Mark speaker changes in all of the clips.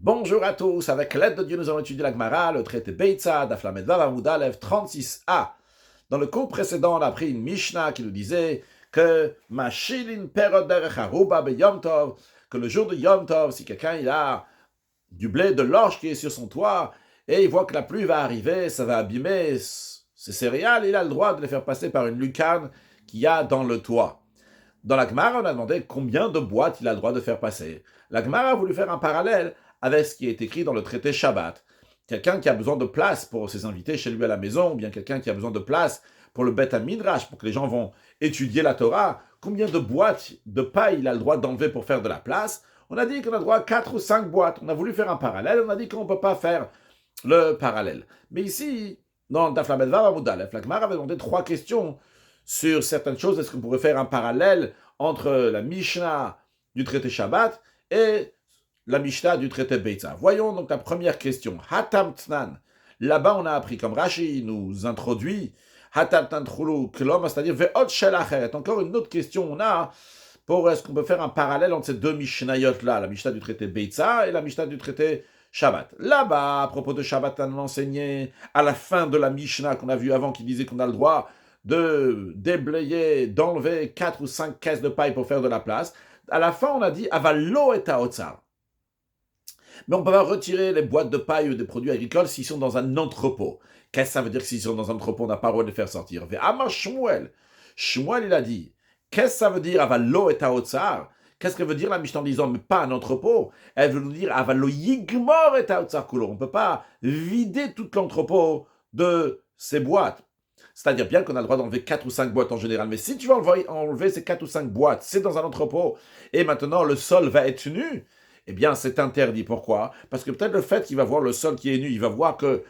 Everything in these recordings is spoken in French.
Speaker 1: Bonjour à tous, avec l'aide de Dieu, nous allons étudier la Gemara, le traité Beitza, Daf Lamed Vav Amud Aleph 36a. Dans le cours précédent, on a pris une Mishnah qui nous disait que Mashilin Perod Derech Haruba Be Yom Tov, que le jour de Yom Tov, si quelqu'un il a du blé, de l'orge qui est sur son toit, et il voit que la pluie va arriver, ça va abîmer ses céréales, il a le droit de les faire passer par une lucarne qu'il y a dans le toit. Dans la Gemara, on a demandé combien de boîtes il a le droit de faire passer. La Gemara a voulu faire un parallèle avec ce qui est écrit dans le traité Shabbat. Quelqu'un qui a besoin de place pour ses invités chez lui à la maison, ou bien quelqu'un qui a besoin de place pour le Beth Midrash, pour que les gens vont étudier la Torah, combien de boîtes de paille il a le droit d'enlever pour faire de la place? On a dit qu'on a le droit à 4 ou 5 boîtes. On a voulu faire un parallèle, on a dit qu'on ne peut pas faire le parallèle. Mais ici, dans Daf Lamed Vav Amud Aleph, la Gemara avait demandé 3 questions sur certaines choses. Est-ce qu'on pourrait faire un parallèle entre la Mishnah du traité Shabbat et la Mishnah du traité Beitza? Voyons donc la première question. Hatam Tnan. Là-bas, on a appris, comme Rashi nous introduit, Hatam Tnan Trulu Klom, c'est-à-dire Ve'ot Shel Acheret. Encore une autre question, on a pour est-ce qu'on peut faire un parallèle entre ces deux Mishnayot-là, la Mishnah du traité Beitza et la Mishnah du traité Shabbat. Là-bas, à propos de Shabbat, on a enseigné à la fin de la Mishnah qu'on a vu avant qui disait qu'on a le droit de déblayer, d'enlever 4 ou 5 caisses de paille pour faire de la place. À la fin, on a dit Avalo et Taotsar. Mais on peut pas retirer les boîtes de paille ou des produits agricoles s'ils sont dans un entrepôt. Qu'est-ce que ça veut dire que s'ils sont dans un entrepôt, on n'a pas le droit de les faire sortir? Amar Shmuel. Shmuel, il a dit, qu'est-ce que ça veut dire Avalo et Taotsar? Qu'est-ce que veut dire la Mishnah en disant, mais pas un entrepôt? Elle veut nous dire Avalo Yigmor et Taotsar Kulo. On ne peut pas vider tout l'entrepôt de ces boîtes. C'est-à-dire bien qu'on a le droit d'enlever 4 ou 5 boîtes en général, mais si tu vas enlever ces 4 ou 5 boîtes, c'est dans un entrepôt, et maintenant le sol va être nu, eh bien c'est interdit. Pourquoi? Parce que peut-être le fait qu'il va voir le sol qui est nu, il va voir que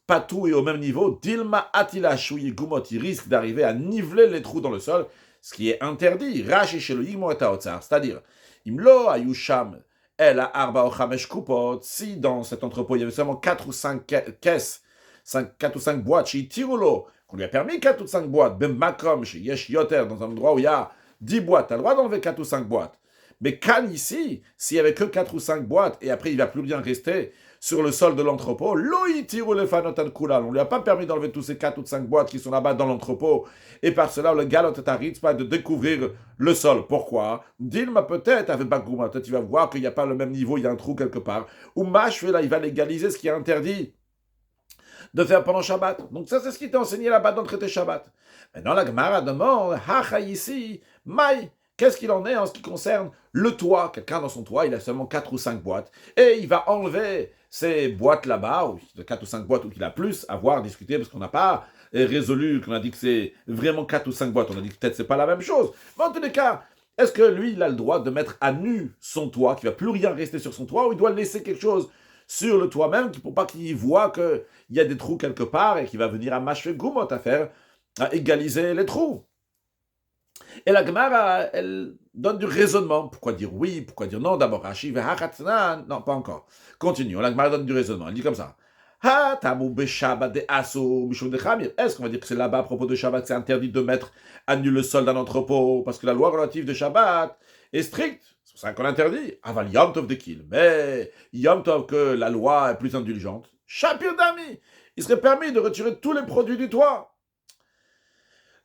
Speaker 1: pas tout est au même niveau, Dilma Atila Shuyi Gumot, il risque d'arriver à niveler les trous dans le sol, ce qui est interdit. Rashi chez le Yigmo et Taotsar, c'est-à-dire, Imlo Ayusham, El Arba Ochamesh Kupot, si dans cet entrepôt il y avait seulement 4 ou 5 caisses, 4 ou 5 boîtes, chez Tirulo, qu'on lui a permis 4 ou 5 boîtes, ben makom, chez Yesh Yoter, dans un endroit où il y a 10 boîtes, tu as le droit d'enlever 4 ou 5 boîtes. Mais Cannes ici, s'il y avait que 4 ou 5 boîtes, et après il ne va plus rien rester sur le sol de l'entrepôt, on ne lui a pas permis d'enlever tous ces 4 ou 5 boîtes qui sont là-bas dans l'entrepôt, et par cela le galot est pas de découvrir le sol. Pourquoi? Dilma peut-être avec Bagouma, peut-être il va voir qu'il n'y a pas le même niveau, il y a un trou quelque part, ou Mashvela, il va légaliser ce qui est interdit de faire pendant Shabbat. Donc ça, c'est ce qui t'est enseigné là-bas dans le traité Shabbat. Maintenant, la Gemara demande, Hacha ici, Maï, qu'est-ce qu'il en est en ce qui concerne le toit? Quelqu'un dans son toit, il a seulement 4 ou 5 boîtes, et il va enlever ces boîtes là-bas, ou 4 ou 5 boîtes, ou qu'il a plus, à voir, discuter, parce qu'on n'a pas résolu, qu'on a dit que c'est vraiment 4 ou 5 boîtes, on a dit que peut-être c'est pas la même chose. Mais en tous les cas, est-ce que lui, il a le droit de mettre à nu son toit, qu'il ne va plus rien rester sur son toit, ou il doit laisser quelque chose sur le toit même, pour pas qu'il voit qu'il y a des trous quelque part et qu'il va venir à mâcher Goumot à égaliser les trous. Et la Gemara, elle donne du raisonnement. Pourquoi dire oui, pourquoi dire non? D'abord, Rashi, non, pas encore. Continuons, la Gemara donne du raisonnement. Elle dit comme ça. Est-ce qu'on va dire que c'est là-bas à propos de Shabbat, c'est interdit de mettre à nu le sol d'un entrepôt parce que la loi relative de Shabbat est stricte? C'est pour ça qu'on interdit. Aval Yom Tov de Kil. Mais Yom Tov, que la loi est plus indulgente. Shapir Dami. Il serait permis de retirer tous les produits du toit.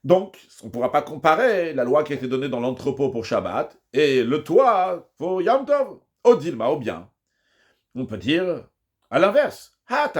Speaker 1: Donc, on ne pourra pas comparer la loi qui a été donnée dans l'entrepôt pour Shabbat et le toit pour Yom Tov. Odilma, ou bien. On peut dire à l'inverse. Là-bas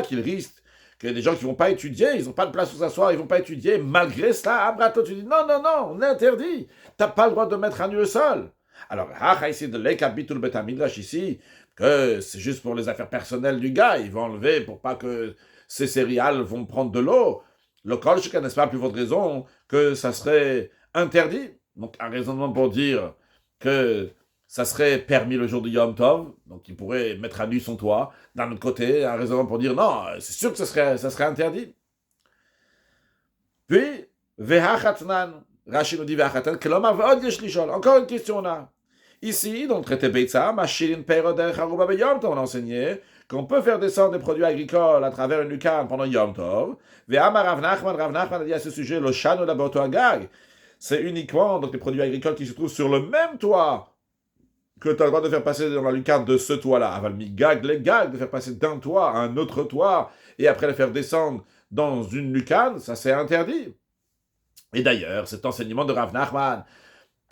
Speaker 1: qu'il risque que des gens qui ne vont pas étudier, ils n'ont pas de place où s'asseoir, ils ne vont pas étudier. Malgré cela, Abrato, tu dis non, non, non, on est interdit. Tu n'as pas le droit de mettre à nu le sol. Alors, ici de l'ekabitul betamidrash ici, que c'est juste pour les affaires personnelles du gars, ils vont enlever pour pas que ces céréales vont prendre de l'eau. Le kolchika, n'est-ce pas, plus votre raison que ça serait interdit. Donc, un raisonnement pour dire que ça serait permis le jour de Yom Tov, donc il pourrait mettre à nu son toit. D'un autre côté, un raisonnement pour dire non, c'est sûr que ça serait interdit. Puis, Vehachatnan, Rashi nous dit Vehachatnan, Kelomar Ve'od Yesh Lishol. Encore une question on a. Ici, dans le traité Beitza, Mashirin Peirod Derech Haruba Be Yom Tov, on a enseigné qu'on peut faire descendre des produits agricoles à travers une lucarne pendant Yom Tov. Ve'amar Rav Nachman a dit à ce sujet, le Shano Laboto Agag, c'est uniquement donc les produits agricoles qui se trouvent sur le même toit que tu as le droit de faire passer dans la lucarne de ce toit-là. Aval mi gag, les gags, de faire passer d'un toit à un autre toit, et après le faire descendre dans une lucarne, ça c'est interdit. Et d'ailleurs, cet enseignement de Rav Nachman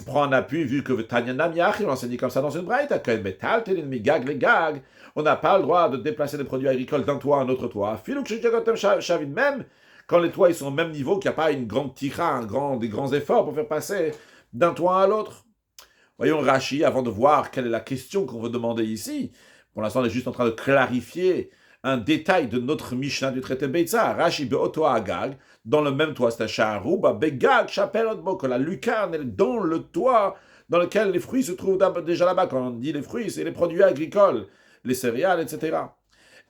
Speaker 1: prend un appui, vu que Tanya Namiach, il enseigne comme ça dans une braïta, que Metal, Telin, mi gag, les gags, on n'a pas le droit de déplacer des produits agricoles d'un toit à un autre toit. Filou Shavin, même quand les toits ils sont au même niveau, qu'il n'y a pas une grande tira, des grands efforts pour faire passer d'un toit à l'autre. Voyons Rashi, avant de voir quelle est la question qu'on veut demander ici. Pour l'instant, on est juste en train de clarifier un détail de notre Mishnah du traité Beitza. Rashi be'oto agag, dans le même toit, c'est un sharouba, begag, chapelotbo, que la lucarne est dans le toit dans lequel les fruits se trouvent déjà là-bas. Quand on dit les fruits, c'est les produits agricoles, les céréales, etc.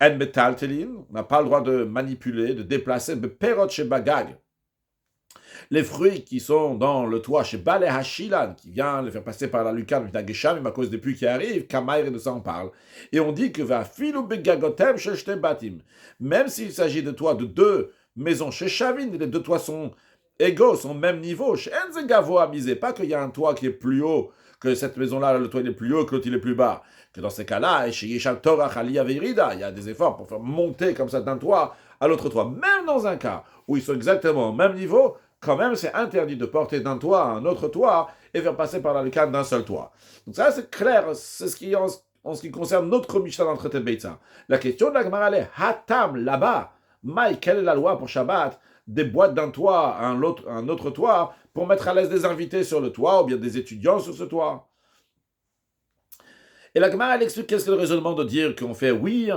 Speaker 1: En metaltelin, on n'a pas le droit de manipuler, de déplacer, beperot chez bagag. Les fruits qui sont dans le toit chez Balé Hashilan, qui vient les faire passer par la lucarne d'Agesham, à cause des pluies qui arrivent, Kamaïr de ça on parle. Et on dit que va filu begagotem sheshte batim. Même s'il s'agit de toits de deux maisons chez Shavin, les deux toits sont égaux, sont au même niveau. Chez Enzegavo à miser, pas qu'il y a un toit qui est plus haut que cette maison-là, le toit il est plus haut que l'autre il est plus bas. Que dans ces cas-là, chez Yeshal Torah Chaliya Veirida, il y a des efforts pour faire monter comme ça d'un toit à l'autre toit. Même dans un cas où ils sont exactement au même niveau, quand même, c'est interdit de porter d'un toit à un autre toit et faire passer par la lucarne d'un seul toit. Donc ça, c'est clair, c'est ce qui, en ce qui concerne notre Mishnah dans le traité de Beitza. La question de la Gemara, elle est Hatam, là-bas. Maï, quelle est la loi pour Shabbat des boîtes d'un toit à un autre toit pour mettre à l'aise des invités sur le toit ou bien des étudiants sur ce toit? Et la Gemara, elle explique qu'est-ce que le raisonnement de dire qu'on fait oui,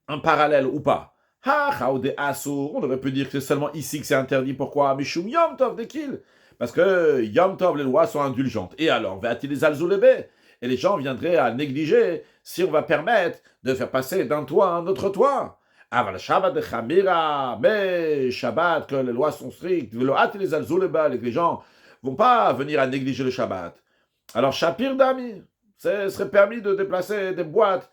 Speaker 1: un parallèle ou pas. On aurait pu dire que c'est seulement ici que c'est interdit. Pourquoi? Mishum Yom Tov Dekil. Parce que Yom Tov, les lois sont indulgentes. Et alors, va-t-il les alzoulébé? Et les gens viendraient à négliger si on va permettre de faire passer d'un toit à un autre toit. Aval Shabbat de Chamira, mais Shabbat, que les lois sont strictes, les alzoulébé, et que les gens vont pas venir à négliger le Shabbat. Alors, Shapir Dami, ce serait permis de déplacer des boîtes,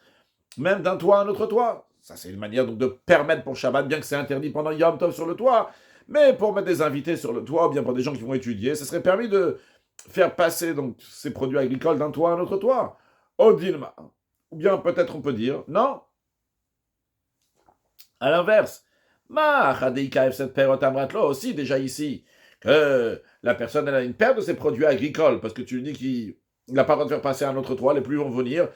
Speaker 1: même d'un toit à un autre toit. Ça, c'est une manière donc de permettre pour Shabbat, bien que c'est interdit pendant Yom Tov sur le toit, mais pour mettre des invités sur le toit, ou bien pour des gens qui vont étudier, ce serait permis de faire passer donc ces produits agricoles d'un toit à un autre toit. Odilma. Ou bien peut-être on peut dire, non. À l'inverse, cette période amratlo aussi, déjà ici, que la personne elle a une perte de ses produits agricoles, parce que tu lui dis qu'il n'a pas le droit de faire passer à un autre toit, les pluies vont venir,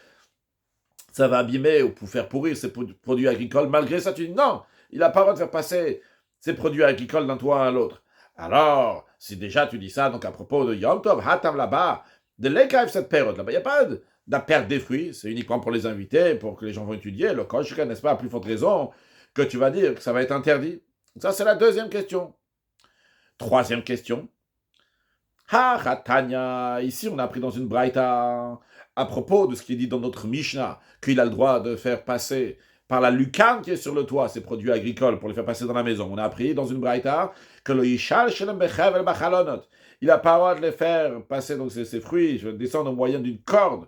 Speaker 1: ça va abîmer ou pour faire pourrir ses produits agricoles. Malgré ça, tu dis non, il n'a pas le droit de faire passer ses produits agricoles d'un toit à l'autre. Alors, si déjà tu dis ça, donc à propos de Yom Tov, Hatam là-bas, de l'Ekaïf cette période là-bas, il n'y a pas de la perte des fruits, c'est uniquement pour les invités, pour que les gens vont étudier. Le Koshka, n'est-ce pas, à plus forte raison que tu vas dire que ça va être interdit. Ça, c'est la deuxième question. Troisième question. Tanya, ici on a appris dans une braïta à propos de ce qui est dit dans notre Mishnah, qu'il a le droit de faire passer par la lucarne qui est sur le toit ces produits agricoles pour les faire passer dans la maison. On a appris dans une braïta que le Yishal Shelem Bechev el Bachalonot, il n'a pas le droit de les faire passer, donc ces fruits, descendre au moyen d'une corde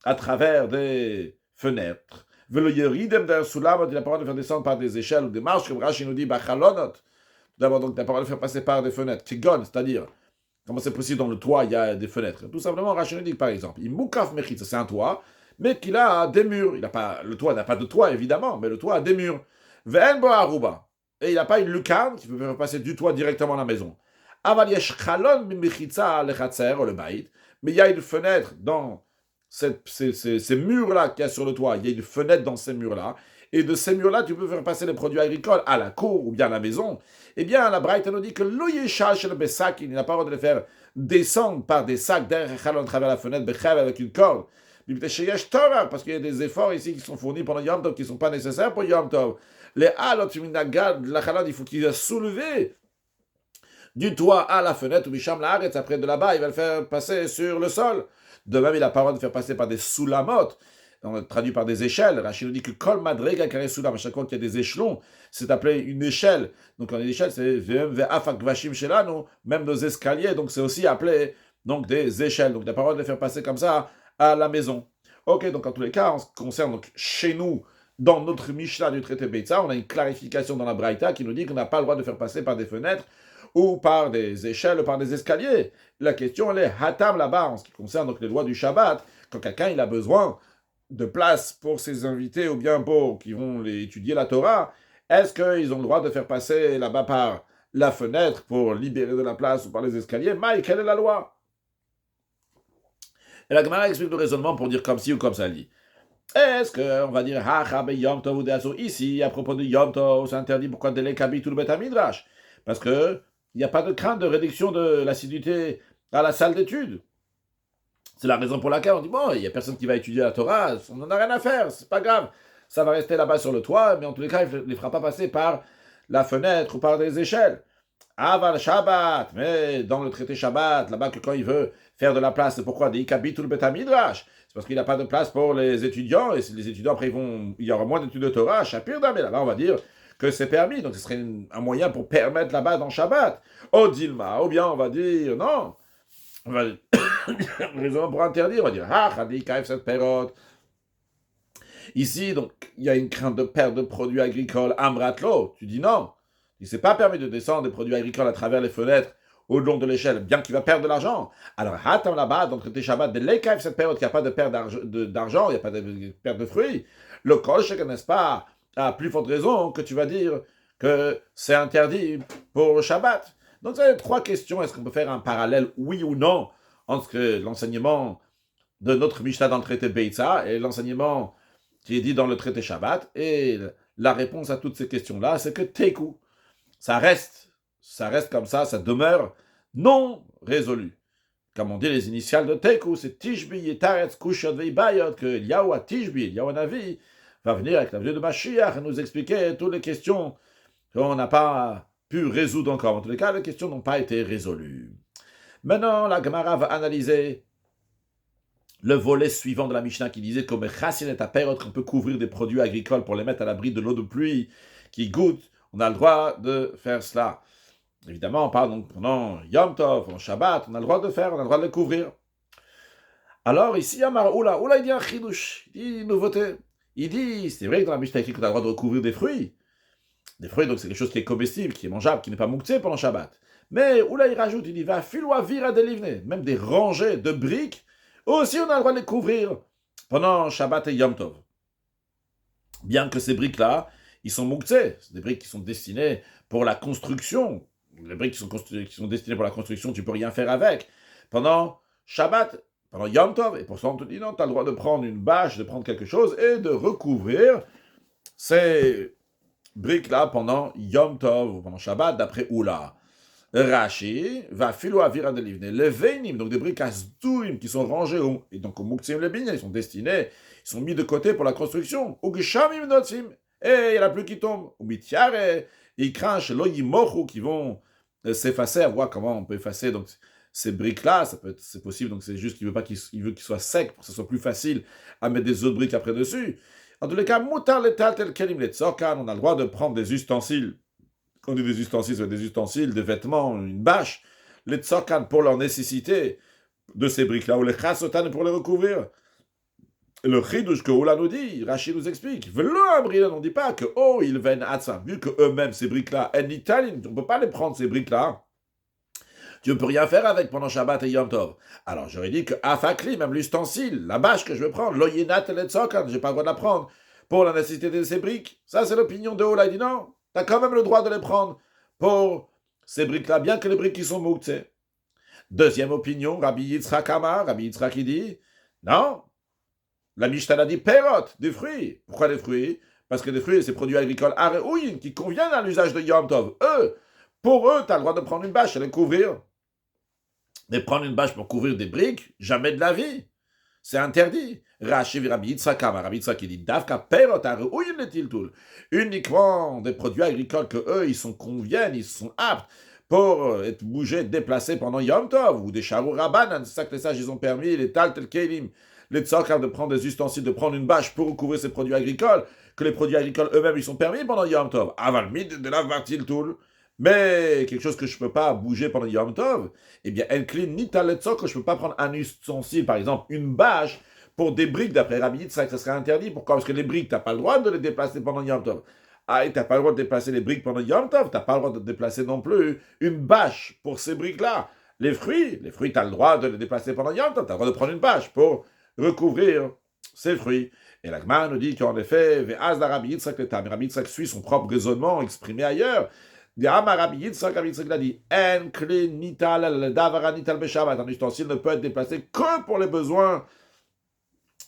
Speaker 1: à travers des fenêtres. Le Yeridem d'un Soulam, il n'a pas le droit de faire descendre par des échelles ou des marches, comme Rashi nous dit Bachalonot. D'abord, donc, il n'a pas le droit de faire passer par des fenêtres. Tigon, c'est-à-dire, comment c'est possible dans le toit, il y a des fenêtres. Tout simplement, Rashi nous dit, par exemple, il moukaf mechitz, c'est un toit, mais qu'il a des murs. Le toit n'a pas de toit, évidemment, mais le toit a des murs. Ve'en bo aruba. Et il n'a pas une lucarne qui peut faire passer du toit directement à la maison. Aval yesh chalon mechitza lechatzer, le baït, mais il y a une fenêtre dans ces murs-là qu'il y a sur le toit. Il y a une fenêtre dans ces murs-là. Et de ces murs-là, tu peux faire passer les produits agricoles à la cour ou bien à la maison. Eh bien, la Braïta nous dit que l'oyéchage chez le Bessak, il n'a pas le droit de les faire descendre par des sacs derrière à travers la fenêtre, Bechav avec une corde. Parce qu'il y a des efforts ici qui sont fournis pendant Yom Tov qui ne sont pas nécessaires pour Yom Tov. Les halot, la chalad, il faut qu'il a soulevé du toit à la fenêtre, ou Bisham Laaretz, après de là-bas, il va le faire passer sur le sol. De même, il n'a pas le droit de faire passer par des soulamot, traduit par des échelles. Rachid nous dit que Kol Madrega Kare Soulam, à chaque fois qu'il y a des échelons, c'est appelé une échelle. Donc, en échelle, c'est Ve'afak Vashim Shelanu, même nos escaliers, donc c'est aussi appelé donc, des échelles. Donc, il n'a pas le droit de les faire passer comme ça à la maison. Ok, donc en tous les cas, en ce qui concerne donc, chez nous, dans notre Mishnah du traité Beitza, on a une clarification dans la Braïta qui nous dit qu'on n'a pas le droit de faire passer par des fenêtres ou par des échelles, par des escaliers. La question, elle est Hatam là-bas, en ce qui concerne donc les lois du Shabbat, Quand quelqu'un il a besoin de place pour ses invités ou bien pour qui vont étudier la Torah, est-ce qu'ils ont le droit de faire passer là-bas par la fenêtre pour libérer de la place ou par les escaliers? Maï, quelle est la loi? Et la Gemara explique le raisonnement pour dire comme ci ou comme ça dit. Est-ce qu'on va dire Yom Tov ou ici, à propos de Yom Tov, c'est interdit pourquoi délai kabit tout le Bet Midrash? Parce que il n'y a pas de crainte de réduction de l'assiduité à la salle d'études. C'est la raison pour laquelle on dit bon, il n'y a personne qui va étudier la Torah, on n'en a rien à faire, c'est pas grave. Ça va rester là-bas sur le toit, mais en tous les cas, il ne les fera pas passer par la fenêtre ou par des échelles. Aval Shabbat, mais dans le traité Shabbat, là-bas, que quand il veut faire de la place, c'est pourquoi des kabit tout le Bet Midrash? C'est parce qu'il n'a pas de place pour les étudiants, et si les étudiants après il y aura moins d'études de Torah, Shapir mais là-bas on va dire que c'est permis, donc ce serait un moyen pour permettre là-bas dans Shabbat. Oh Dilma, ou bien on va dire non, on va raison pour interdire, on va dire Chadi Kaif cette période. Ici, donc, il y a une crainte de perte de produits agricoles, Amratlo, tu dis non, il ne s'est pas permis de descendre des produits agricoles à travers les fenêtres au long de l'échelle, bien qu'il va perdre de l'argent. Alors, Hatam là-bas, dans le traité Shabbat, de l'Ekaïf, cette période, qu'il n'y a pas de perte d'argent, il n'y a pas de perte de fruits, le Kol, n'est-ce pas, à plus forte raison que tu vas dire que c'est interdit pour Shabbat. Donc, ça, il y a trois questions. Est-ce qu'on peut faire un parallèle, oui ou non, entre l'enseignement de notre Mishnah dans le traité Beitza et l'enseignement qui est dit dans le traité Shabbat? Et la réponse à toutes ces questions-là, c'est que Teku, ça reste comme ça demeure non résolu. Comme on dit les initiales de Teku, c'est Tishbi, Yetaretz, Kushot, Veibayot, que Yahweh Tishbi, Yahweh Navi, va venir avec la venue de Mashiach et nous expliquer toutes les questions qu'on n'a pas pu résoudre encore. En tous les cas, les questions n'ont pas été résolues. Maintenant, la Gemara va analyser le volet suivant de la Mishnah qui disait comme Chassin et Aperot, qu'on peut couvrir des produits agricoles pour les mettre à l'abri de l'eau de pluie qui goûte. On a le droit de faire cela. Évidemment, on parle donc pendant Yom Tov, pendant Shabbat, on a le droit de faire, on a le droit de le couvrir. Alors ici, Amar Oula il dit un chidouche, il dit une nouveauté. Il dit, c'est vrai que dans la Mishnah écrit qu'on a le droit de recouvrir des fruits. Des fruits, donc c'est quelque chose qui est comestible, qui est mangeable, qui n'est pas mouktsé pendant Shabbat. Mais Oula il rajoute, il dit, va filoa vira délivner, même des rangées de briques, aussi on a le droit de les couvrir pendant Shabbat et Yom Tov. Bien que ces briques-là, ils sont mouktsé, c'est des briques qui sont destinées pour la construction. Les briques qui sont destinées pour la construction, tu ne peux rien faire avec. Pendant Shabbat, pendant Yom Tov, et pour ça on te dit non, tu as le droit de prendre une bâche, de prendre quelque chose et de recouvrir ces briques-là pendant Yom Tov ou pendant Shabbat, d'après Oula. Rashi va filo avira de livne. Les veinim, donc des briques asdouim qui sont rangées, et donc au muktzim le binya, ils sont destinés, ils sont mis de côté pour la construction. Ou gishamim notzim, et il n'y en a plus qui tombent. Ou bitiare, ils crachent l'oyimochu qui vont s'effacer, à voir comment on peut effacer donc ces briques-là, c'est possible, donc c'est juste qu'il veut qu'ils soient secs pour que ce soit plus facile à mettre des autres briques après dessus. En tous les cas, mutar letal tel kelim letzokan, on a le droit de prendre des ustensiles. Quand on dit des ustensiles, c'est des ustensiles, des vêtements, une bâche, les tzokan pour leur nécessité de ces briques-là, ou les chasotan pour les recouvrir. Le chidouche que Oula nous dit, Rachid nous explique, on ne dit pas que, oh, ils viennent à ça, vu que eux-mêmes, ces briques-là, en Italie, on ne peut pas les prendre, ces briques-là. Tu ne peux rien faire avec pendant Shabbat et Yom Tov. Alors j'aurais dit que Afakli, même l'ustensile, la bâche que je veux prendre, l'oyenat et l'etzokan, je n'ai pas le droit de la prendre pour la nécessité de ces briques. Ça, c'est l'opinion de Oula. Il dit non, tu as quand même le droit de les prendre pour ces briques-là, bien que les briques qui sont mouktsé. Deuxième opinion, Rabbi Yitzhak Amar, Rabbi Yitzhak qui dit non, la Mishnah a dit perot, des fruits. Pourquoi des fruits? Parce que des fruits, c'est produits agricoles aréouïn qui conviennent à l'usage de Yom Tov. Pour eux, tu as le droit de prendre une bâche et les couvrir. Mais prendre une bâche pour couvrir des briques, jamais de la vie. C'est interdit. Rashi Rabbi Yitzhak Amar, Rabbi Yitzhak qui dit Davka perot aréouïn le tiltul. Uniquement des produits agricoles que eux, conviennent, ils sont aptes pour être bougés, déplacés pendant Yom Tov, ou des charou rabanan, c'est ça que les sages ils ont permis, les tal tel kelim, les tzokar de prendre des ustensiles, de prendre une bâche pour recouvrir ces produits agricoles, que les produits agricoles eux-mêmes ils sont permis pendant Yom Tov. Aval mid de la vartil toul, mais quelque chose que je ne peux pas bouger pendant Yom Tov, eh bien, incline ni tal tzok, que je ne peux pas prendre un ustensile, par exemple, une bâche, pour des briques, d'après Rabbi Yitzhak, ça serait interdit. Pourquoi? Parce que les briques, tu n'as pas le droit de les déplacer pendant Yom Tov. Ah, et tu n'as pas le droit de déplacer les briques pendant Yom Tov, tu n'as pas le droit de déplacer non plus une bâche pour ces briques-là. Les fruits, tu as le droit de les déplacer pendant Yom Tov, tu as le droit de prendre une bâche pour recouvrir ses fruits. Et la Gemara nous dit qu'en effet, Ve'az la Rabbi Yitzhak le Tam. Rabbi Yitzhak suit son propre raisonnement exprimé ailleurs. Rabbi Yitzhak l'a dit, En kli nital davara nital beshabat. Un ustensile ne peut être déplacé que pour les besoins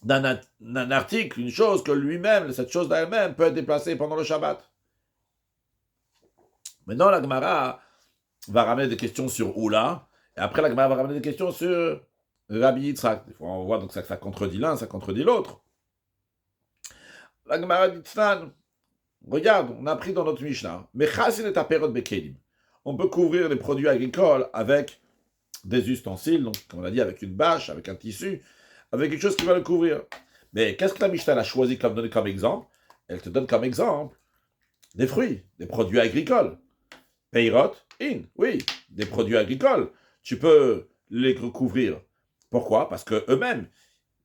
Speaker 1: d'un article, une chose que lui-même, cette chose d'elle-même, peut être déplacée pendant le Shabbat. Maintenant, la Gemara va ramener des questions sur Oula, et après la Gemara va ramener des questions sur Rabbi Yitzhak. On voit donc que ça contredit l'un, ça contredit l'autre. La Gemara dit, Tznan, regarde, on a appris dans notre Mishnah, mais Chassin est à période Bekelim. On peut couvrir les produits agricoles avec des ustensiles, donc comme on a dit, avec une bâche, avec un tissu, avec quelque chose qui va le couvrir. Mais qu'est-ce que la Mishnah a choisi comme donner comme exemple? Elle te donne comme exemple des fruits, des produits agricoles. Peirot, oui, des produits agricoles. Tu peux les recouvrir. Pourquoi? Parce que eux-mêmes,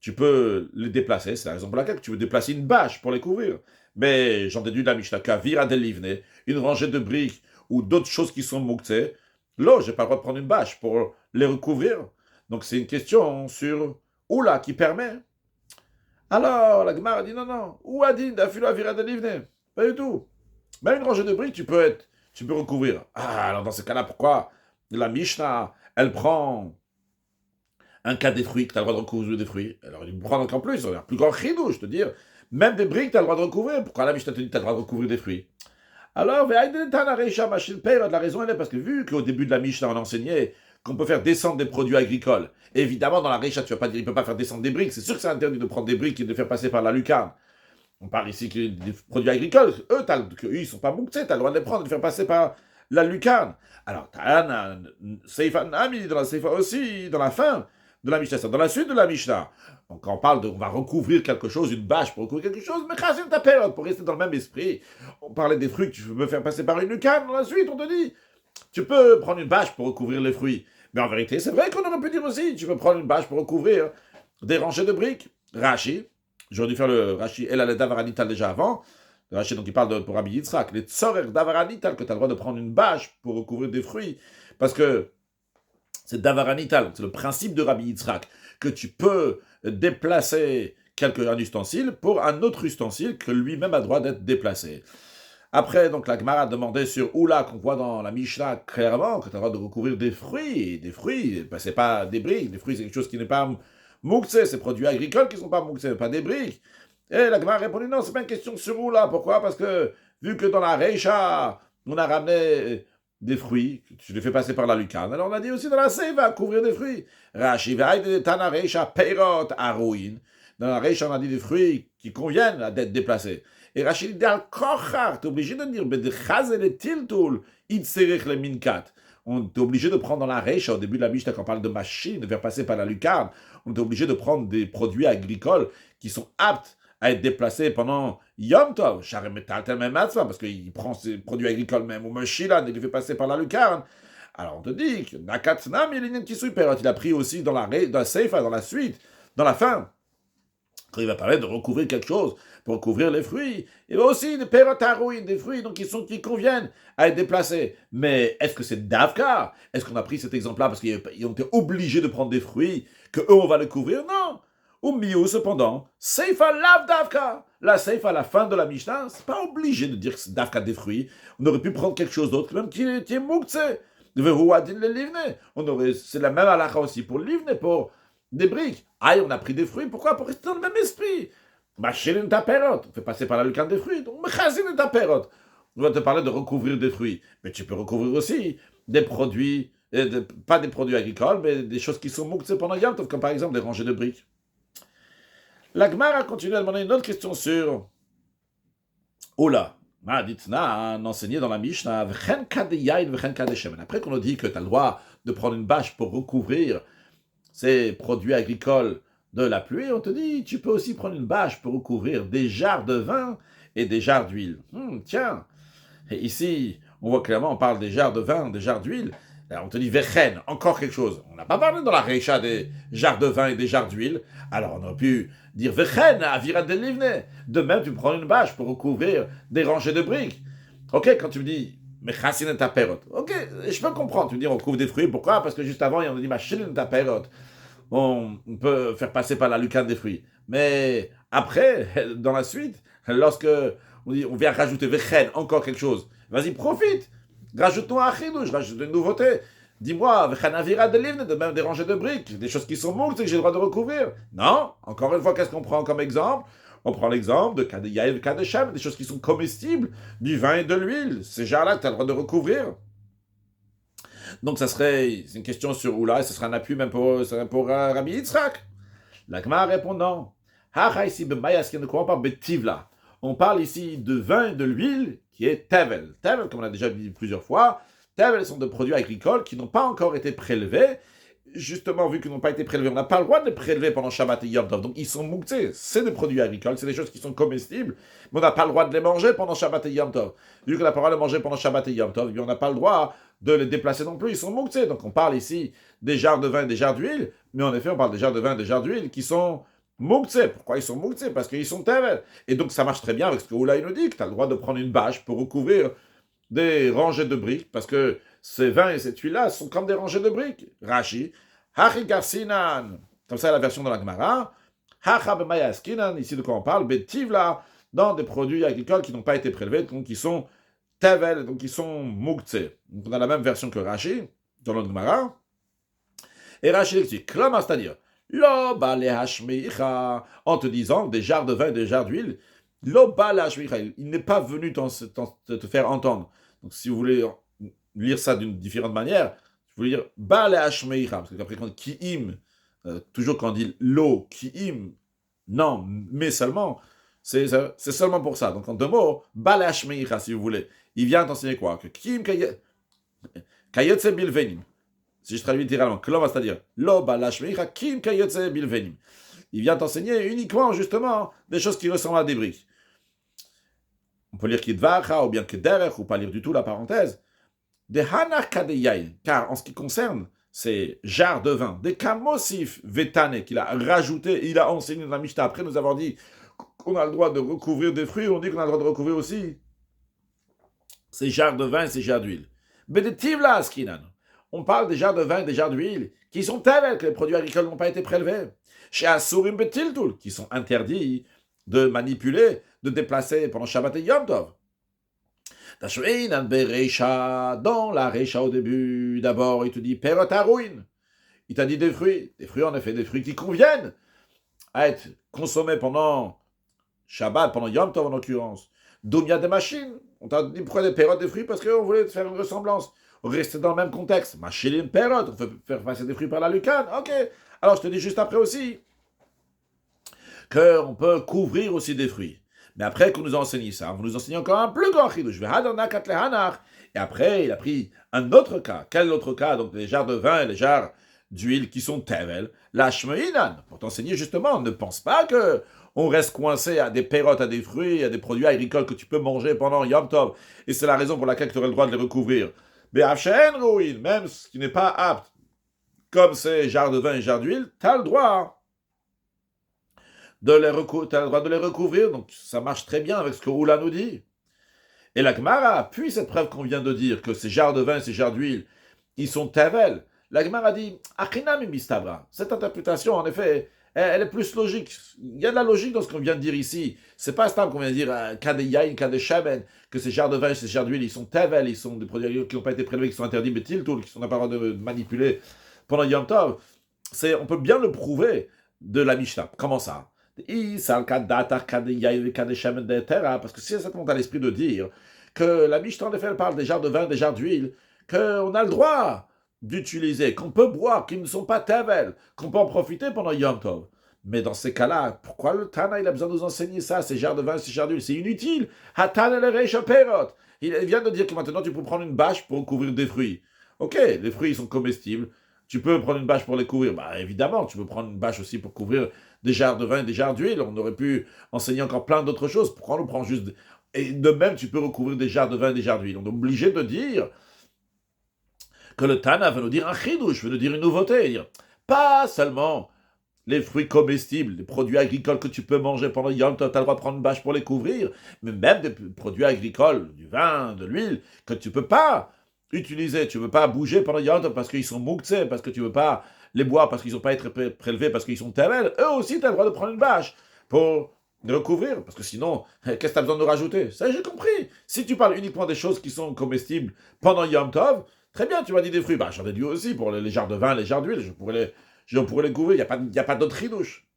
Speaker 1: tu peux les déplacer. C'est la raison pour laquelle tu veux déplacer une bâche pour les couvrir. Mais j'en déduis de la Mishnah qu'à vira del livne, une rangée de briques ou d'autres choses qui sont mouktsé, là, j'ai pas le droit de prendre une bâche pour les recouvrir. Donc c'est une question sur Oula qui permet. Alors, la Gemara dit non. Ou Adin, d'afilo avira del livne. Pas du tout. Même une rangée de briques, tu peux recouvrir. Ah, alors dans ce cas-là, pourquoi la Mishnah, elle prend un cas des fruits, que tu as le droit de recouvrir des fruits. Alors il prend encore plus, c'est un plus grand chidou, je te dire. Même des briques, tu as le droit de recouvrir. Pourquoi la Mishnah te dit que tu as le droit de recouvrir des fruits? Alors, la raison elle est parce que vu qu'au début de la Mishnah, on enseignait qu'on peut faire descendre des produits agricoles. Évidemment, dans la Reisha, tu vas pas dire, il peut pas faire descendre des briques. C'est sûr que c'est interdit de prendre des briques et de les faire passer par la lucarne. On parle ici que des produits agricoles. Eux, ils sont pas mouktsés, tu as le droit de les prendre et de les faire passer par la lucarne. Alors, tu as un Seifa Nami dans la Seifa aussi, dans la fin de la Mishnah, dans la suite de la Mishnah. Donc, on parle on va recouvrir quelque chose, une bâche pour recouvrir quelque chose, mais chassin ta période, pour rester dans le même esprit. On parlait des fruits que tu peux faire passer par une lucarne, dans la suite, on te dit, tu peux prendre une bâche pour recouvrir les fruits. Mais en vérité, c'est vrai qu'on aurait pu dire aussi, tu peux prendre une bâche pour recouvrir des rangées de briques. Rashi, j'aurais dû faire le Rashi, elle a le Davaranital déjà avant. Le Rashi, donc il parle pour Rabbi Yitzhak, les Tzorer Davaranital, que tu as le droit de prendre une bâche pour recouvrir des fruits. Parce que c'est Davaranital, c'est le principe de Rabbi Yitzhak, que tu peux déplacer un ustensile pour un autre ustensile que lui-même a le droit d'être déplacé. Après, donc, la Gemara demandait sur Oula, qu'on voit dans la Mishnah clairement, que tu as le droit de recouvrir des fruits. Des fruits, ben, c'est pas des briques. Des fruits, c'est quelque chose qui n'est pas mouktsé. C'est produits agricoles qui ne sont pas mouktsé, pas des briques. Et la Gemara a répondu non, c'est pas une question sur Oula. Pourquoi? Parce que, vu que dans la Reisha, on a ramené des fruits, tu les fais passer par la lucarne. Alors on a dit aussi dans la Seiva, couvrir des fruits. Rashi, Tana Reisha, Peirot, Arouin. Dans la Reisha, on a dit des fruits qui conviennent à d'être déplacés. Et Rachid dit al-kochar, t'es obligé de dire, on est obligé de prendre dans la Reisha, au début de la Mishnah, quand on parle de machine, de faire passer par la lucarne, on est obligé de prendre des produits agricoles qui sont aptes à être déplacés pendant Yom Tov, parce qu'il prend ces produits agricoles même, ou Meshilan, il les fait passer par la lucarne. Alors on te dit que Nakatnam, il a pris aussi dans la Seifa, dans la suite, dans la fin, quand il va parler de recouvrir quelque chose, pour recouvrir les fruits, il va aussi des pérotarouines, des fruits donc qui conviennent à être déplacés. Mais est-ce que c'est Davka? Est-ce qu'on a pris cet exemple-là parce qu'ils ont été obligés de prendre des fruits, que eux on va les couvrir? Non. Ou mieux cependant, Seifa lav Davka. La Seifa à la fin de la Mishnah, c'est pas obligé de dire que c'est Davka des fruits. On aurait pu prendre quelque chose d'autre, même qui est mouktsé. C'est la même halakha aussi pour le livne, pour des briques. Aïe, on a pris des fruits, pourquoi? Pour rester dans le même esprit. Machine ta perot, on fait passer par la lucarne des fruits. Donc, machine ta perot. On va te parler de recouvrir des fruits. Mais tu peux recouvrir aussi des produits, pas des produits agricoles, mais des choses qui sont mouktsé pendant Yom Tov, comme par exemple des rangées de briques. La Gemara continue à demander une autre question sur Ola. On enseignait dans la Mishnah, après qu'on a dit que tu as le droit de prendre une bâche pour recouvrir ces produits agricoles de la pluie, on te dit, tu peux aussi prendre une bâche pour recouvrir des jarres de vin et des jarres d'huile. Tiens, et ici, on voit clairement, on parle des jarres de vin, des jarres d'huile. Alors on te dit, vechen, encore quelque chose. On n'a pas parlé dans la Reisha des jarres de vin et des jarres d'huile. Alors on aurait pu dire, vechen, avira del livne. De même, tu prends une bâche pour recouvrir des rangées de briques. Ok, quand tu me dis, mais chassin et ta perot. Ok, je peux comprendre. Tu me dis, on couvre des fruits. Pourquoi? Parce que juste avant, on a dit, machine et ta perot. on peut faire passer par la lucarne des fruits. Mais après, dans la suite, lorsque on vient rajouter vechen, encore quelque chose, vas-y, profite. Rajoute-nous un chidouche, rajoute une nouveauté. Dis-moi, vechen avira de livne, de même des rangées de briques, des choses qui sont moultes et que j'ai le droit de recouvrir. Non, encore une fois, qu'est-ce qu'on prend comme exemple? On prend l'exemple de Kadeyaïl, Kadeshem, des choses qui sont comestibles, du vin et de l'huile. Ces jarres-là que tu as le droit de recouvrir. Donc, c'est une question sur Oula, et ce sera un appui même pour Rabbi Yitzhak. L'Agma répondant, ici, de quoi on parle? Betivla. On parle ici de vin et de l'huile qui est Tevel. Tevel, comme on a déjà dit plusieurs fois, Tevel sont des produits agricoles qui n'ont pas encore été prélevés. Justement, vu qu'ils n'ont pas été prélevés, on n'a pas le droit de les prélever pendant Shabbat et Yom Tov. Donc, ils sont mouktsés. C'est des produits agricoles, c'est des choses qui sont comestibles, mais on n'a pas le droit de les manger pendant Shabbat et Yom Tov. Vu qu'on n'a pas le droit de les manger pendant Shabbat et Yom Tov, on n'a pas le droit de les déplacer non plus. Ils sont mouktsés. Donc, on parle ici des jarres de vin et des jarres d'huile, mais en effet, on parle des jarres de vin et des jarres d'huile qui sont mouktsés. Pourquoi ils sont mouktsés? Parce qu'ils sont tevel. Et donc, ça marche très bien avec ce que Oula nous dit, que tu as le droit de prendre une bâche pour recouvrir des rangées de briques, parce que ces vins et cette huile-là sont comme des rangées de briques. Rashi, Hachigarsinan, comme ça la version de la Gemara. Hachabemayas-kinan, ici de quoi on parle, Betivla, dans des produits agricoles qui n'ont pas été prélevés, donc qui sont tevel, donc qui sont muktzeh. Donc on a la même version que Rashi, dans notre Gemara. Et Rashi explique, c'est-à-dire, lo ba lehashmeicha, en te disant des jarres de vin et des jarres d'huile, lo ba lehashmeicha, il n'est pas venu te faire entendre. Donc si vous voulez lire ça d'une différente manière, je veux dire, ba lehashmeicha, parce qu'après quand ki'im, toujours quand on dit lo, ki'im, non, mais seulement, c'est seulement pour ça. Donc en deux mots, ba lehashmeicha, si vous voulez, il vient t'enseigner quoi? Que ki'im kayotze bilvenim. Si je traduis littéralement, c'est-à-dire, lo balashmeicha kim kayotze bilvenim. Il vient t'enseigner uniquement, justement, des choses qui ressemblent à des briques. On peut lire kidvacha, ou bien kederech, ou pas lire du tout la parenthèse. Des hanach kadeyaïn, car en ce qui concerne ces jarres de vin, des kamosif vetane, qu'il a rajouté, il a enseigné dans la Mishnah, après nous avoir dit qu'on a le droit de recouvrir des fruits, on dit qu'on a le droit de recouvrir aussi ces jarres de vin et ces jarres d'huile. Bedetivla askinan. On parle des jarres de vin et des jarres d'huile qui sont tels que les produits agricoles n'ont pas été prélevés. Chez Asurim Betiltul, qui sont interdits de manipuler, de déplacer pendant Shabbat et Yom Tov. Dans la Reisha au début, d'abord, il te dit Perot Harouin. Il t'a dit des fruits en effet, des fruits qui conviennent à être consommés pendant Shabbat, pendant Yom Tov en l'occurrence. Domia des machines. On t'a dit pourquoi des pérotes des fruits? Parce qu'on voulait faire une ressemblance. Rester dans le même contexte. Machine pérote, on fait faire passer des fruits par la lucarne. Ok. Alors je te dis juste après aussi qu'on peut couvrir aussi des fruits. Mais après qu'on nous a enseigné ça, on nous enseigne encore un plus grand chidouche. Et après, il a pris un autre cas. Quel autre cas? Donc les jarres de vin et les jarres d'huile qui sont tevel, la shmeinan. Pour t'enseigner justement, ne pense pas que on reste coincé à des pérotes, à des fruits, à des produits agricoles que tu peux manger pendant Yom Tov. Et c'est la raison pour laquelle tu aurais le droit de les recouvrir. Mais même ce qui n'est pas apte, comme ces jarres de vin et jarres d'huile, tu as le droit de les recouvrir. Donc ça marche très bien avec ce que Oula nous dit. Et la Gemara appuie cette preuve qu'on vient de dire, que ces jarres de vin et ces jarres d'huile, ils sont tevel. La Gemara dit, Achinam mistabra. Cette interprétation, en effet, elle est plus logique. Il y a de la logique dans ce qu'on vient de dire ici. C'est pas stable qu'on vient de dire Kadeyaïn, Kadeshaben, que ces jarres de vin et ces jarres d'huile, ils sont tevel, ils sont des produits qui n'ont pas été prélevés, qui sont interdits, mais tiltul, qui sont pas le droit de manipuler pendant Yom Tov. On peut bien le prouver de la Mishnah. Comment ça? Parce que si ça te monte à l'esprit de dire que la Mishnah, en effet, elle parle des jarres de vin, des jarres d'huile, qu'on a le droit d'utiliser, qu'on peut boire, qui ne sont pas tevel, qu'on peut en profiter pendant Yom Tov. Mais dans ces cas-là, pourquoi le Tana il a besoin de nous enseigner ça, ces jarres de vin, ces jarres d'huile? C'est inutile. Il vient de dire que maintenant tu peux prendre une bâche pour couvrir des fruits. Ok, les fruits ils sont comestibles. Tu peux prendre une bâche pour les couvrir. Bah évidemment, tu peux prendre une bâche aussi pour couvrir des jarres de vin et des jarres d'huile. On aurait pu enseigner encore plein d'autres choses. Pourquoi on nous prend juste... Et de même, tu peux recouvrir des jarres de vin et des jarres d'huile. On est obligé de dire que le Tana veut nous dire un chidouche, veut nous dire une nouveauté. Dire, pas seulement les fruits comestibles, les produits agricoles que tu peux manger pendant Yom Tov, tu as le droit de prendre une bâche pour les couvrir, mais même des produits agricoles, du vin, de l'huile, que tu ne peux pas utiliser, tu ne peux pas bouger pendant Yom Tov parce qu'ils sont mouktsés, parce que tu ne veux pas les boire parce qu'ils n'ont pas été prélevés parce qu'ils sont tavel, eux aussi, tu as le droit de prendre une bâche pour les recouvrir, parce que sinon, qu'est-ce que tu as besoin de rajouter? Ça, j'ai compris. Si tu parles uniquement des choses qui sont comestibles pendant Yom Tov, très bien, tu m'as dit des fruits. Bah, j'en ai dit aussi pour les jarres de vin, les jarres d'huile, je pourrais les couvrir, il n'y a pas d'autre ridouche.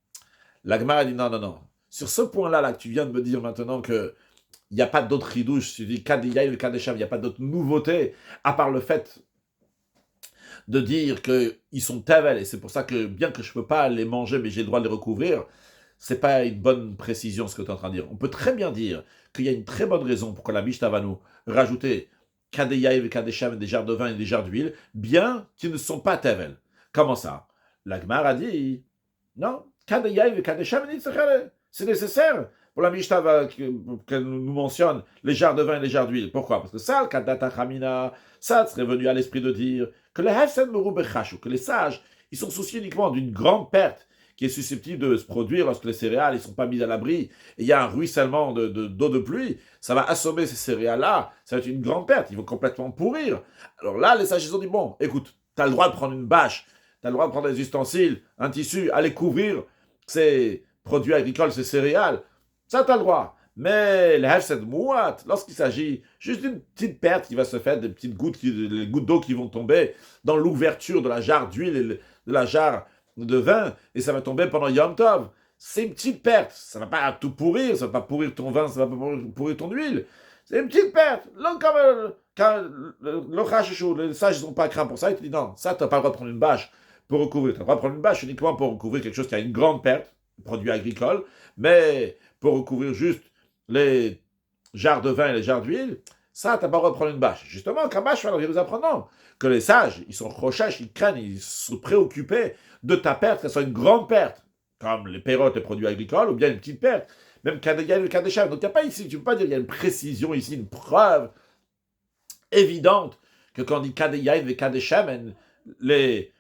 Speaker 1: L'Agmara dit non, non, non. Sur ce point-là, là, que tu viens de me dire maintenant que il n'y a pas d'autre ridouche, tu dis Kadiyah et Kadesham, il n'y a pas d'autre nouveauté, à part le fait de dire qu'ils sont tavel, et c'est pour ça que, bien que je ne peux pas les manger, mais j'ai le droit de les recouvrir, c'est pas une bonne précision ce que tu es en train de dire. On peut très bien dire qu'il y a une très bonne raison pour que la Mishnah va nous rajouter Kadeyaïv et Kadesham, des jarres de vin et des jarres d'huile, bien qu'ils ne sont pas tavel. Comment ça? L'Agmar a dit, non, Kadeyaïv et Kadesham, c'est nécessaire pour la Mishnah qu'elle nous mentionne les jarres de vin et les jarres d'huile. Pourquoi? Parce que ça, le Kadata Chamina, ça serait venu à l'esprit de dire que les Hefsen Merubechashu, que les sages, ils sont souciés uniquement d'une grande perte qui est susceptible de se produire lorsque les céréales ne sont pas mises à l'abri, et il y a un ruissellement d'eau de pluie, ça va assommer ces céréales-là, ça va être une grande perte, ils vont complètement pourrir. Alors là, les sages, ils ont dit, bon, écoute, tu as le droit de prendre une bâche, tu as le droit de prendre des ustensiles, un tissu, aller couvrir ces produits agricoles, ces céréales, ça tu as le droit. Mais le hefsed mouat, lorsqu'il s'agit juste d'une petite perte qui va se faire, des petites gouttes, les gouttes d'eau qui vont tomber dans l'ouverture de la jarre d'huile et de la jarre de vin, et ça va tomber pendant Yom Tov. C'est une petite perte. Ça ne va pas tout pourrir, ça ne va pas pourrir ton vin, ça ne va pas pourrir ton huile. C'est une petite perte. Donc, quand le rachachou, les sages, ils n'ont pas craint pour ça, ils te disent non, ça, tu n'as pas le droit de prendre une bâche pour recouvrir. Tu n'as pas le droit de prendre une bâche uniquement pour recouvrir quelque chose qui a une grande perte, produit agricole, mais pour recouvrir juste les jarres de vin et les jarres d'huile, ça, tu n'as pas le droit de prendre une bâche. Justement, Kamash, alors, nous apprenons que les sages, ils sont rochaches, ils craignent, ils sont préoccupés de ta perte, qu'elle soit une grande perte, comme les pérotes, les produits agricoles, ou bien une petite perte, même Kadeyah ou Kadesham. Donc il n'y a pas ici, tu ne peux pas dire qu'il y a une précision ici, une preuve évidente que quand on dit Kadeyah et Kadesham, les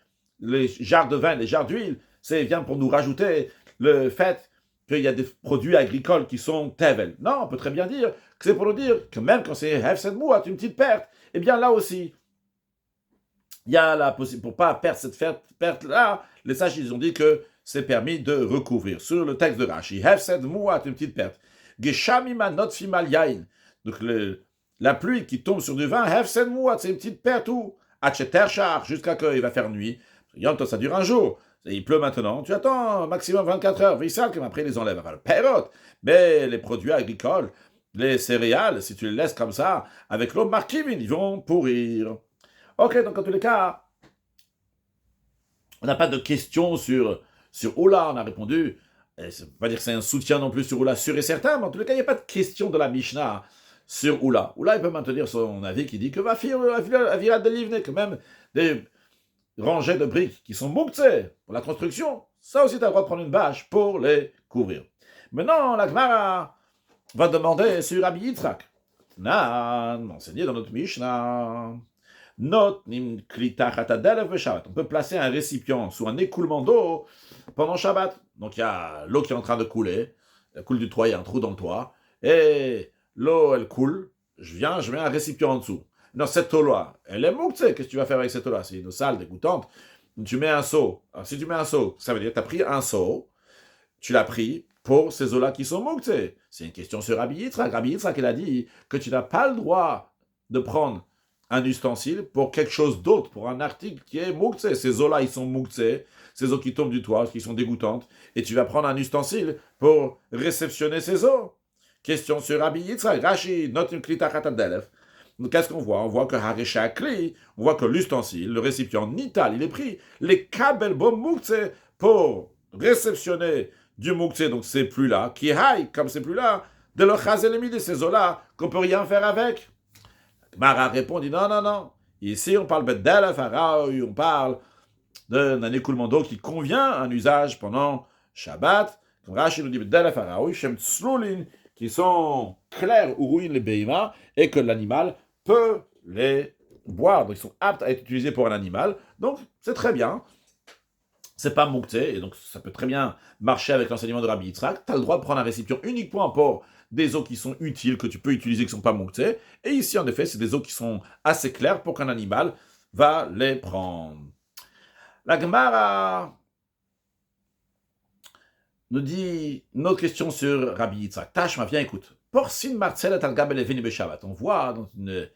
Speaker 1: jarres de vin, les jarres d'huile, c'est bien pour nous rajouter le fait qu'il y a des produits agricoles qui sont tevel. Non, on peut très bien dire que c'est pour nous dire que même quand c'est hefsed mouat, une petite perte, eh bien là aussi, il y a la possibilité, pour ne pas perdre cette perte-là, les sages, ils ont dit que c'est permis de recouvrir. Sur le texte de Rashi, hefsed mouat, une petite perte. Geshamima not fimal yain. Donc la pluie qui tombe sur du vin, hefsed mouat, c'est une petite perte ou Acheterchar, jusqu'à qu'il va faire nuit. Yom Tov, ça dure un jour. Il pleut maintenant, tu attends maximum 24 heures. Vissal, comme après, ils les enlèvent. Alors, pérote. Mais les produits agricoles, les céréales, si tu les laisses comme ça, avec l'eau marquivine, ils vont pourrir. Ok, donc en tous les cas, on n'a pas de questions sur Oula, on a répondu. Ça ne veut pas dire que c'est un soutien non plus sur Oula sûr et certain, mais en tous les cas, il n'y a pas de question de la Mishnah sur Oula. Oula, il peut maintenir son avis qui dit que va faire Avira de Livne, que même des rangées de briques qui sont mouktsé pour la construction, ça aussi, tu as le droit de prendre une bâche pour les couvrir. Maintenant, la Gemara va demander sur Rabbi Yitzhak. Nan, enseigné dans notre Mishnah. On peut placer un récipient sous un écoulement d'eau pendant Shabbat. Donc il y a l'eau qui est en train de couler, elle coule du toit, il y a un trou dans le toit, et l'eau elle coule, je mets un récipient en dessous. Non, cette eau-là, elle est mouktsé, qu'est-ce que tu vas faire avec cette eau-là? C'est une eau sale, dégoûtante. Tu mets un seau. Alors si tu mets un seau, ça veut dire que tu as pris un seau, tu l'as pris pour ces eaux-là qui sont mouktsé. C'est une question sur Rabbi Yitzhak. Rabbi Yitzhak, il a dit que tu n'as pas le droit de prendre un ustensile pour quelque chose d'autre, pour un article qui est mouktsé. Ces eaux-là, ils sont mouktsé, ces eaux qui tombent du toit, qui sont dégoûtantes, et tu vas prendre un ustensile pour réceptionner ces eaux. Question sur Rabbi Yitzhak. Rashi, notim klita chatadelef. Donc, qu'est-ce qu'on voit? On voit que Harisha Kli, on voit que l'ustensile, le récipient nital, il est pris. Les kabel bom mouktsé pour réceptionner du mouktsé, donc c'est plus là. Qui haï, comme c'est plus là, de le chazelemi de ces eaux-là, qu'on peut rien faire avec. Mara répond, dit non, non, non. Ici, on parle bedel faraoui, on parle d'un écoulement d'eau qui convient à un usage pendant Shabbat. Comme Rashi nous dit bedel faraoui, shem tslulin, qui sont clairs ou ruinent les beima, et que l'animal peut les boire. Donc, ils sont aptes à être utilisés pour un animal. Donc, c'est très bien. C'est pas mouktsé, et donc ça peut très bien marcher avec l'enseignement de Rabbi Yitzhak. Tu as le droit de prendre un récipient uniquement pour des eaux qui sont utiles, que tu peux utiliser, qui ne sont pas mouktsé. Et ici, en effet, c'est des eaux qui sont assez claires pour qu'un animal va les prendre. La Gemara nous dit une autre question sur Rabbi Yitzhak. Tashma, viens, écoute. Porsin Marcelet al Gabel Eveni Beshabbat. On voit dans une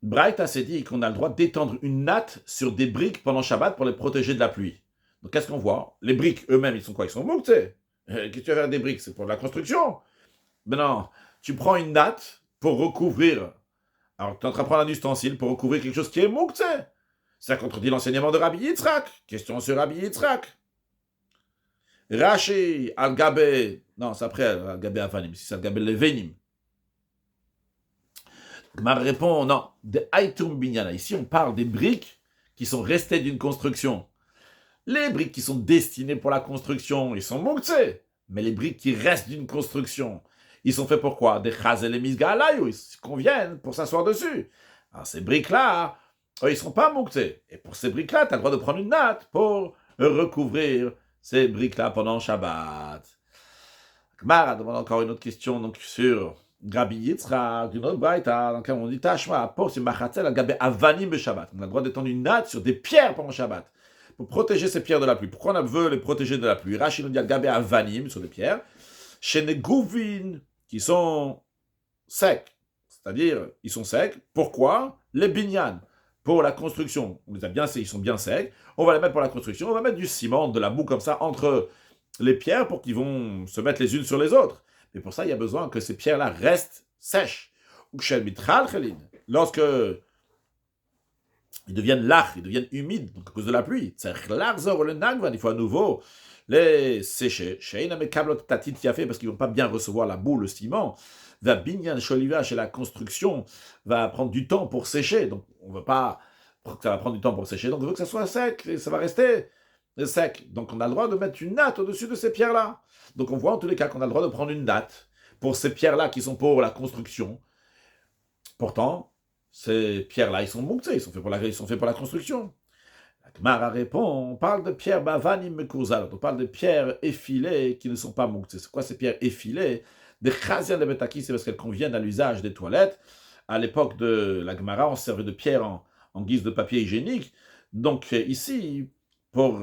Speaker 1: Braïta s'est dit qu'on a le droit d'étendre une natte sur des briques pendant Shabbat pour les protéger de la pluie. Donc qu'est-ce qu'on voit? Les briques eux-mêmes, ils sont quoi? Ils sont moukts. Qu'est-ce que tu vas faire des briques? C'est pour la construction. Mais non, tu prends une natte pour recouvrir. Alors tu es en train de prendre un ustensile pour recouvrir quelque chose qui est moukts. Ça contredit l'enseignement de Rabbi Yitzhak. Question sur Rabbi Yitzhak. Rashi al-Gabé. Non, c'est après al-Gabé Avanim. Si c'est al-Gabé Levenim. Ma répond non. De Aitum Binyana. Ici, on parle des briques qui sont restées d'une construction. Les briques qui sont destinées pour la construction, ils sont mouktsé. Mais les briques qui restent d'une construction, ils sont faits pour quoi? Des chazel et misgalayou. Ils conviennent pour s'asseoir dessus. Alors, ces briques-là, ils ne sont pas mouktsé. Et pour ces briques-là, tu as le droit de prendre une natte pour recouvrir ces briques-là pendant Shabbat. Gmara demande encore une autre question donc, sur Rabbi Yitzhak, d'une autre braïta, dans laquelle on dit Tashma, pour si machatzel al gabé avanim be Shabbat. On a le droit d'étendre une natte sur des pierres pendant Shabbat pour protéger ces pierres de la pluie. Pourquoi on veut les protéger de la pluie? Rashi nous dit al gabé avanim sur des pierres, chez les gouvines qui sont secs, c'est-à-dire ils sont secs. Pourquoi? Les binyan. Pour la construction, on les a bien, ils sont bien secs. On va les mettre pour la construction. On va mettre du ciment, de la boue comme ça entre les pierres pour qu'ils vont se mettre les unes sur les autres. Mais pour ça, il y a besoin que ces pierres-là restent sèches. Lorsque ils deviennent lach, ils deviennent humides, donc à cause de la pluie, il faut à nouveau les sécher. Parce qu'ils ne vont pas bien recevoir la boue, le ciment. Va binyan sholiva chez la construction va prendre du temps pour sécher. Donc on ne veut pas que ça va prendre du temps pour sécher. Donc on veut que ça soit sec et ça va rester sec. Donc on a le droit de mettre une natte au-dessus de ces pierres-là. Donc on voit en tous les cas qu'on a le droit de prendre une natte pour ces pierres-là qui sont pour la construction. Pourtant, ces pierres-là, ils sont mouktsés, ils sont faits pour la construction. La Gemara répond, on parle de pierres bavanim mekurzalot, on parle de pierres effilées qui ne sont pas mouktsés. C'est quoi ces pierres effilées? Des chazian de betaki, c'est parce qu'elles conviennent à l'usage des toilettes. À l'époque de la Gemara, on servait de pierre en guise de papier hygiénique. Donc ici, pour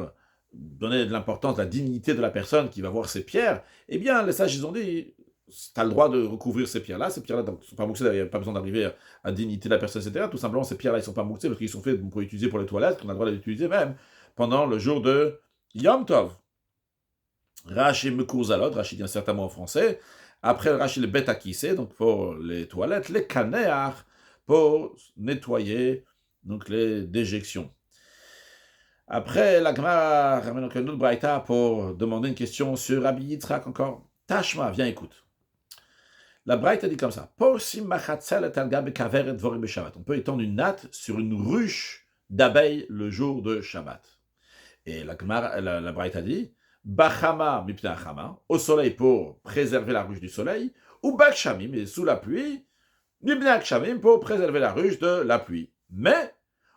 Speaker 1: donner de l'importance, la dignité de la personne qui va voir ces pierres, eh bien, les sages, ils ont dit, tu as le droit de recouvrir ces pierres-là ne sont pas mouxées, il n'y a pas besoin d'arriver à dignité de la personne, etc. Tout simplement, ces pierres-là, ils ne sont pas mouxées parce qu'ils sont faits pour utiliser pour les toilettes, qu'on a le droit de les utiliser même pendant le jour de Yom Tov. Rashi Mekurzalot, Rashi dit un certain mot en français. Après, Rashi le Bet Akissé, donc pour les toilettes, les kanéar, pour nettoyer donc les déjections. Après, la Gemara ramène donc une autre braïta pour demander une question sur Rabbi Yitzhak encore. Tashma, viens, écoute. La braïta dit comme ça. On peut étendre une natte sur une ruche d'abeilles le jour de Shabbat. Et la braïta dit Bachama mipna chama, au soleil pour préserver la ruche du soleil, ou Bakshamim, et sous la pluie, mipna kshamim pour préserver la ruche de la pluie. Mais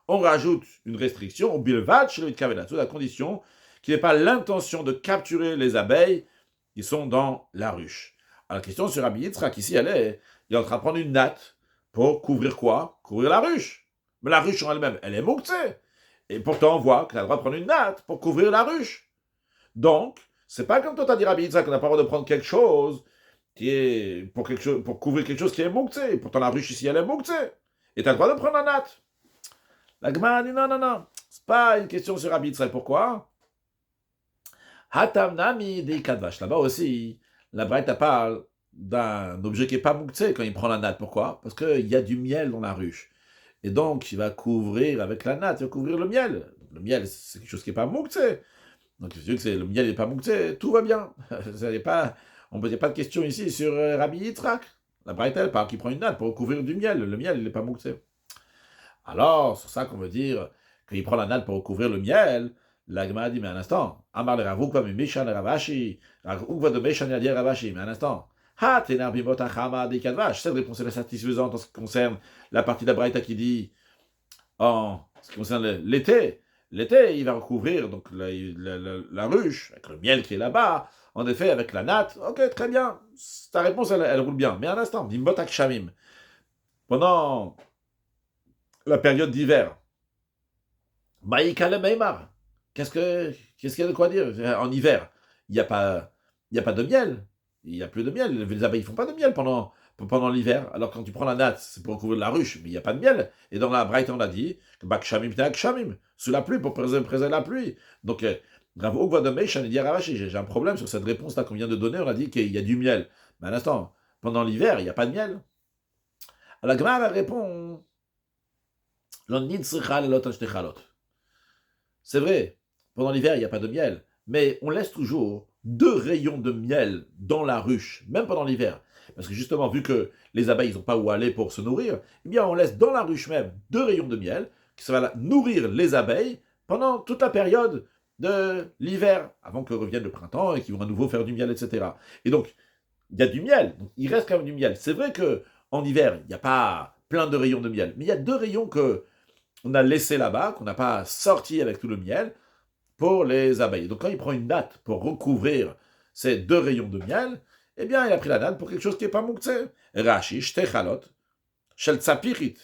Speaker 1: on rajoute une restriction au bilvad chez le Kavena, sous la condition qu'il n'ait pas l'intention de capturer les abeilles qui sont dans la ruche. Alors la question sur Rabbi Yitzhak, ici, il est en train de prendre une natte pour couvrir quoi? Couvrir la ruche. Mais la ruche en elle-même, elle est mouktsée. Et pourtant, on voit qu'il a le droit de prendre une natte pour couvrir la ruche. Donc, c'est pas comme toi t'as dit Rabbi Yitzhak qu'on n'a pas le droit de prendre quelque chose qui est pour couvrir quelque chose qui est mouktsé. Pourtant, la ruche ici, elle est mouktsée. Et tu as le droit de prendre la natte. La Gemara dit non. C'est pas une question sur Rabbi Yitzhak. Pourquoi? Hatam nami de kadvash. Là-bas aussi, la Braïta parle d'un objet qui n'est pas mouktsé quand il prend la natte. Pourquoi? Parce qu'il y a du miel dans la ruche. Et donc, il va couvrir avec la natte, il va couvrir le miel. Le miel, c'est quelque chose qui n'est pas mouktsé. Donc, si tu dis que le miel n'est pas mouktsé, tout va bien. Il n'y a pas de question ici sur Rabbi Yitzhak. La Braïta, elle parle qu'il prend une natte pour couvrir du miel. Le miel, il n'est pas mouktsé. Alors, c'est ça qu'on veut dire, quand il prend la natte pour recouvrir le miel, la Gemara dit, mais un instant, Amar le Ravuk va me Mishan le Ravashi, Ravuk va de Mishan et dire Ravashi, mais un instant, Ha tenar bimot achama de kadvash, cette réponse est satisfaisante en ce qui concerne la partie de la Braïta qui dit, en ce qui concerne l'été, il va recouvrir donc la ruche, avec le miel qui est là-bas, en effet, avec la natte, ok, très bien, ta réponse, elle roule bien, mais un instant, bimot akshamim, pendant la période d'hiver, Maïka le Meimar. Qu'est-ce qu'il y a de quoi dire? En hiver, il n'y a pas, il y a pas de miel. Il n'y a plus de miel. Les abeilles ne font pas de miel pendant l'hiver. Alors quand tu prends la natte, c'est pour recouvrir la ruche, mais il n'y a pas de miel. Et dans la Braïta, on a dit que Bakshamim Shamim, sous la pluie, pour préserver la pluie. Donc, j'ai un problème sur cette réponse-là qu'on vient de donner. On a dit qu'il y a du miel. Mais à l'instant, pendant l'hiver, il n'y a pas de miel. Alors la Gemara répond, c'est vrai, pendant l'hiver, il n'y a pas de miel, mais on laisse toujours 2 rayons de miel dans la ruche, même pendant l'hiver. Parce que justement, vu que les abeilles n'ont pas où aller pour se nourrir, eh bien on laisse dans la ruche même 2 rayons de miel, qui ça va nourrir les abeilles pendant toute la période de l'hiver, avant que revienne le printemps et qu'ils vont à nouveau faire du miel, etc. Et donc, il y a du miel, donc il reste quand même du miel. C'est vrai que en hiver, il n'y a pas plein de rayons de miel, mais il y a 2 rayons que on a laissé là-bas, qu'on n'a pas sorti avec tout le miel, pour les abeilles. Donc quand il prend une natte pour recouvrir ces 2 rayons de miel, eh bien il a pris la natte pour quelque chose qui n'est pas mouktsé. Rashi, shtechalot, shel tsapirit.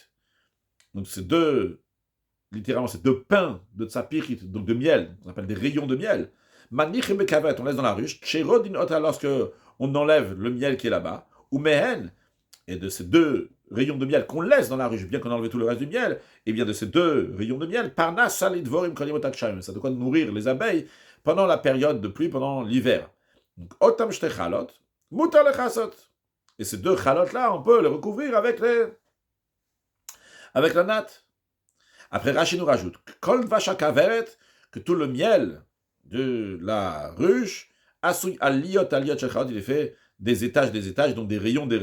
Speaker 1: Donc littéralement c'est 2 pains de tsapirit, donc de miel, on appelle des rayons de miel. Manich et bekavet, on laisse dans la ruche, ksherod in ota, lorsque on enlève le miel qui est là-bas, ou mehen, et de ces 2 rayons de miel qu'on laisse dans la ruche, bien qu'on a enlevé tout le reste du miel, et bien de ces 2 rayons de miel, parnas salidvorim kolimotakshaim, ça de quoi nourrir les abeilles pendant la période de pluie, pendant l'hiver. Donc, otam shtechalot, mutar lechasot. Et ces 2 chalot-là, on peut les recouvrir avec la natte. Après, Rashi nous rajoute, kol vacha kaveret, que tout le miel de la ruche, asui aliot shelchalot, il est fait des étages, donc des rayons de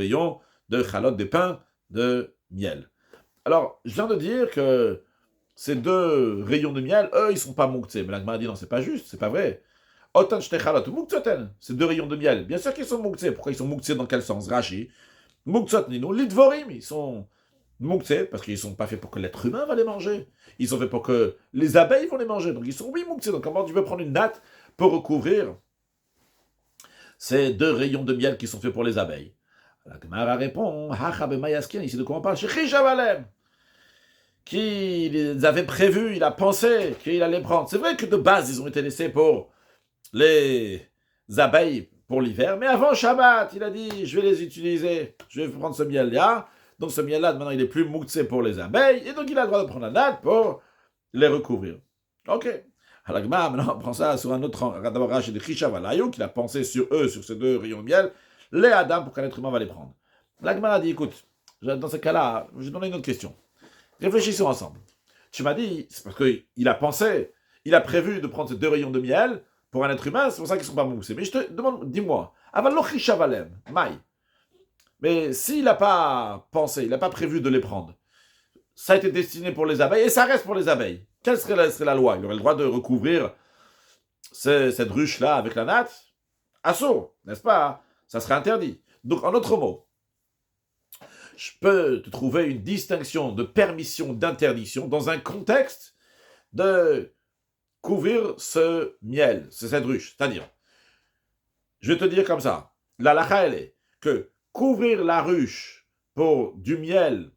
Speaker 1: chalot, des pains de miel. Alors, je viens de dire que ces 2 rayons de miel, eux, ils sont pas mouktsé. Mais la Gemara dit non, c'est pas juste, c'est pas vrai. Otan shtechalot, mouktoten, ces 2 rayons de miel, bien sûr qu'ils sont mouktsé. Pourquoi ils sont mouktsé, dans quel sens? Rashi, mouktsot nino, lidvorim, ils sont mouktsé, parce qu'ils sont pas faits pour que l'être humain va les manger. Ils sont faits pour que les abeilles vont les manger. Donc ils sont, oui, mouktsé. Donc comment tu veux prendre une natte pour recouvrir ces 2 rayons de miel qui sont faits pour les abeilles? La Gemara répond, ici de quoi on parle? Qu'il avait prévu, il a pensé qu'il allait prendre. C'est vrai que de base, ils ont été laissés pour les abeilles pour l'hiver, mais avant Shabbat, il a dit, je vais les utiliser, je vais prendre ce miel-là. Donc ce miel-là, maintenant, il est plus mouktsé pour les abeilles, et donc il a le droit de prendre la natte pour les recouvrir. Ok. Alors maintenant, on prend ça sur un autre d'abord Rashi de Chishavalayo, qu'il a pensé sur eux, sur ces 2 rayons de miel, les Adam, pour qu'un être humain va les prendre. La Gemara dit, écoute, dans ce cas-là, je vais te donner une autre question. Réfléchissons ensemble. Tu m'as dit, c'est parce qu'il a pensé, il a prévu de prendre ces 2 rayons de miel pour un être humain, c'est pour ça qu'ils ne sont pas moussés. Mais je te demande, dis-moi, Avalochichavalem, Maï. Mais s'il n'a pas pensé, il n'a pas prévu de les prendre, ça a été destiné pour les abeilles et ça reste pour les abeilles. Quelle serait la loi? Il aurait le droit de recouvrir cette ruche-là avec la natte? Assaut, n'est-ce pas? Ça serait interdit. Donc, en d'autres mots, je peux te trouver une distinction de permission, d'interdiction dans un contexte de couvrir ce miel, cette ruche. C'est-à-dire, je vais te dire comme ça, la lacha, elle est que couvrir la ruche pour du miel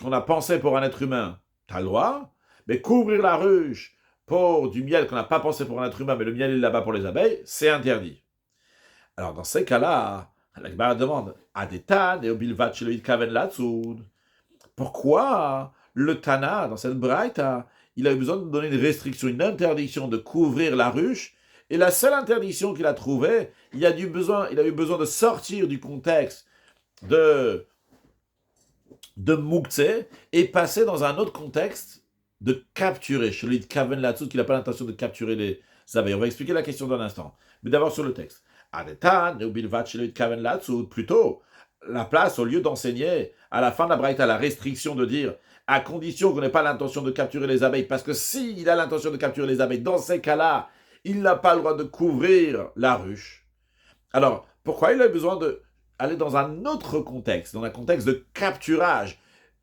Speaker 1: qu'on a pensé pour un être humain, tu as le droit, mais couvrir la ruche pour du miel qu'on n'a pas pensé pour un être humain, mais le miel est là-bas pour les abeilles, c'est interdit. Alors, dans ces cas-là, la Gemara demande, Adetan et Obilvat Sheloïd Kaven Latsoud. Pourquoi le Tana, dans cette Braïta, il a eu besoin de donner une restriction, une interdiction de couvrir la ruche, et la seule interdiction qu'il a trouvée, il a eu besoin de sortir du contexte de Mouktsé et passer dans un autre contexte de capturer, Sheloïd Kaven Latsoud, qu'il n'a pas l'intention de capturer les abeilles. On va expliquer la question dans un instant. Mais d'abord sur le texte. Plutôt, la place, au lieu d'enseigner à la fin de la braïta la restriction de dire à condition qu'on n'ait pas l'intention de capturer les abeilles, parce que s'il a l'intention de capturer les abeilles, dans ces cas-là, il n'a pas le droit de couvrir la ruche. Alors, pourquoi il a besoin d'aller dans un autre contexte, dans un contexte de capturage,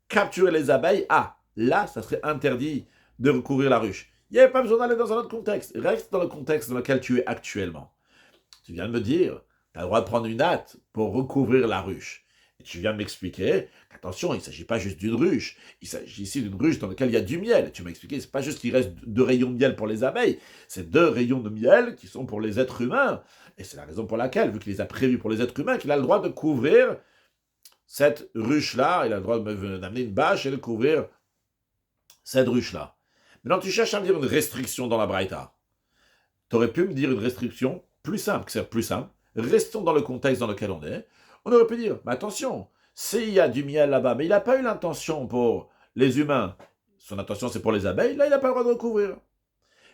Speaker 1: capturer les abeilles? Ah, là, ça serait interdit de recouvrir la ruche. Il n'y avait pas besoin d'aller dans un autre contexte. Reste dans le contexte dans lequel tu es actuellement. Tu viens de me dire, tu as le droit de prendre une natte pour recouvrir la ruche. Et tu viens de m'expliquer qu'attention, il ne s'agit pas juste d'une ruche. Il s'agit ici d'une ruche dans laquelle il y a du miel. Tu m'as expliqué, c'est pas juste qu'il reste 2 rayons de miel pour les abeilles, c'est 2 rayons de miel qui sont pour les êtres humains. Et c'est la raison pour laquelle, vu qu'il les a prévus pour les êtres humains, qu'il a le droit de couvrir cette ruche-là. Il a le droit d'amener une bâche et de couvrir cette ruche-là. Maintenant, tu cherches à me dire une restriction dans la Braïta. Tu aurais pu me dire une restriction plus simple, c'est plus simple. Restons dans le contexte dans lequel on est. On aurait pu dire, mais attention, s'il y a du miel là-bas, mais il n'a pas eu l'intention pour les humains, son intention c'est pour les abeilles, là il n'a pas le droit de recouvrir.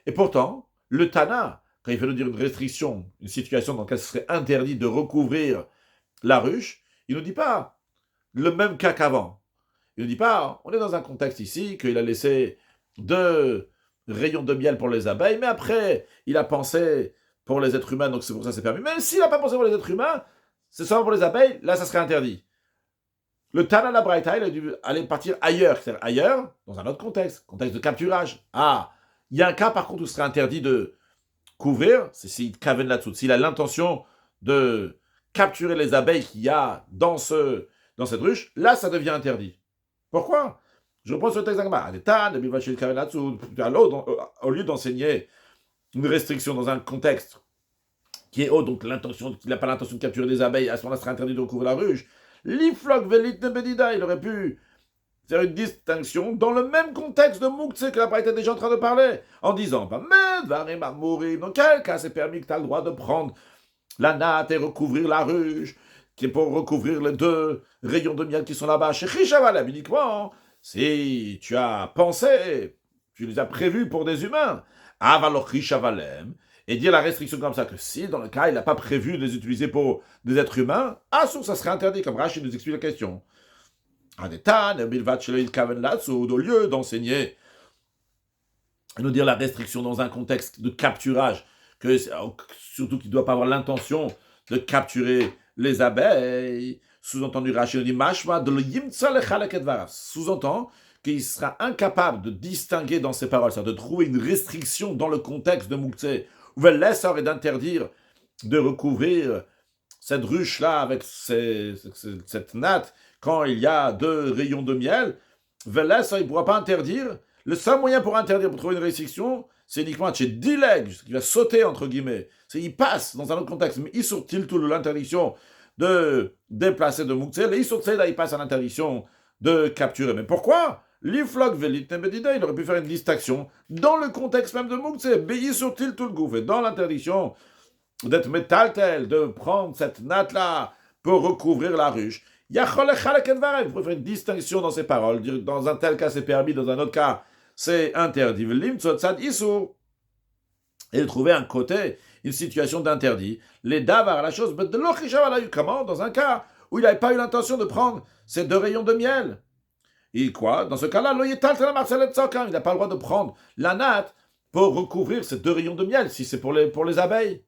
Speaker 1: Et pourtant, le Tana, quand il fait nous dire une restriction, une situation dans laquelle ce serait interdit de recouvrir la ruche, il ne nous dit pas le même cas qu'avant. Il ne dit pas, on est dans un contexte ici, qu'il a laissé 2 rayons de miel pour les abeilles, mais après, il a pensé pour les êtres humains, donc c'est pour ça que c'est permis. Même s'il n'a pas pensé pour les êtres humains, c'est seulement pour les abeilles, là, ça serait interdit. Le Tana la Braïta, il a dû aller partir ailleurs, c'est-à-dire ailleurs, dans un autre contexte de capturage. Ah, il y a un cas, par contre, où ce serait interdit de couvrir, c'est s'il kaven là-dessous, s'il a l'intention de capturer les abeilles qu'il y a dans cette ruche, là, ça devient interdit. Pourquoi? Je reprends ce texte d'Agma. Au lieu d'enseigner une restriction dans un contexte qui est haut, donc l'intention, qu'il n'a pas l'intention de capturer des abeilles, à ce moment-là, ce serait interdit de recouvrir la ruche. L'iflok velit de Bedida, il aurait pu faire une distinction dans le même contexte de Mouktsé que la Braïta était déjà en train de parler, en disant, dans quel cas c'est permis que tu as le droit de prendre la natte et recouvrir la ruche, qui est pour recouvrir les 2 rayons de miel qui sont là-bas, chez Rishavalem, uniquement, si tu as pensé, tu les as prévus pour des humains, Avaloch Rishavalem, et dire la restriction comme ça, que si, dans le cas, il n'a pas prévu de les utiliser pour des êtres humains, ça serait interdit, comme Rachid nous explique la question. Au lieu d'enseigner, nous dire la restriction dans un contexte de capturage, surtout qu'il ne doit pas avoir l'intention de capturer les abeilles, sous-entendu Rachid nous dit, Mashma de sous-entend qu'il sera incapable de distinguer dans ses paroles, c'est-à-dire de trouver une restriction dans le contexte de Mouktsé, où elle laisse et d'interdire de recouvrir cette ruche-là avec cette natte quand il y a 2 rayons de miel. Velessa, il ne pourra pas interdire. Le seul moyen pour interdire, pour trouver une restriction, c'est uniquement chez dileg, qui va sauter entre guillemets. Il passe dans un autre contexte, mais il sort-il tout l'interdiction de déplacer de Mouktsé, et il passe à l'interdiction de capturer. Mais pourquoi? L'iflok velit nebedida, il aurait pu faire une distinction dans le contexte même de Mouktsé, il sort-il tout le gouffre, et dans l'interdiction d'être métaltel, de prendre cette natte-là pour recouvrir la ruche. Il faut faire une distinction dans ses paroles. Dans un tel cas, c'est permis, dans un autre cas, c'est interdit. Et de trouver un côté, une situation d'interdit. Les davar, la chose, comment? Dans un cas où il n'avait pas eu l'intention de prendre ces 2 rayons de miel. Et quoi? Dans ce cas-là, il n'a pas le droit de prendre la natte pour recouvrir ces 2 rayons de miel, si c'est pour les abeilles.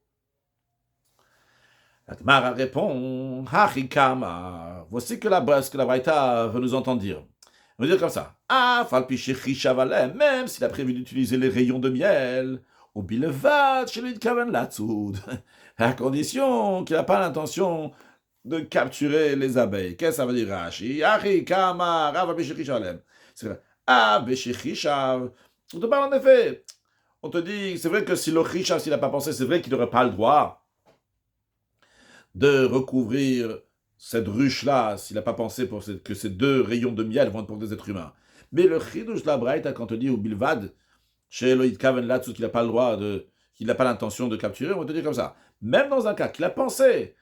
Speaker 1: La Gemara répond, Hachikama. Voici que la Braïta veut nous entendre dire. Elle veut dire comme ça. Même s'il a prévu d'utiliser les rayons de miel, ou bilevat chez lui kaven latsoud, à condition qu'il n'a pas l'intention de capturer les abeilles. Qu'est-ce que ça veut dire, Rashi? Hachikama, Rav Beshirishalem. C'est vrai. Beshirishav. On te parle en effet. On te dit, c'est vrai que si le Rishav, s'il n'a pas pensé, c'est vrai qu'il n'aurait pas le droit de recouvrir cette ruche-là, s'il n'a pas pensé que ces 2 rayons de miel vont être pour des êtres humains. Mais le chidouche la braïta, quand on dit au bilvad, chez Eloïd Kaven là, qu'il n'a pas le droit qu'il n'a pas l'intention de capturer, on va te dire comme ça. Même dans un cas qu'il a pensé,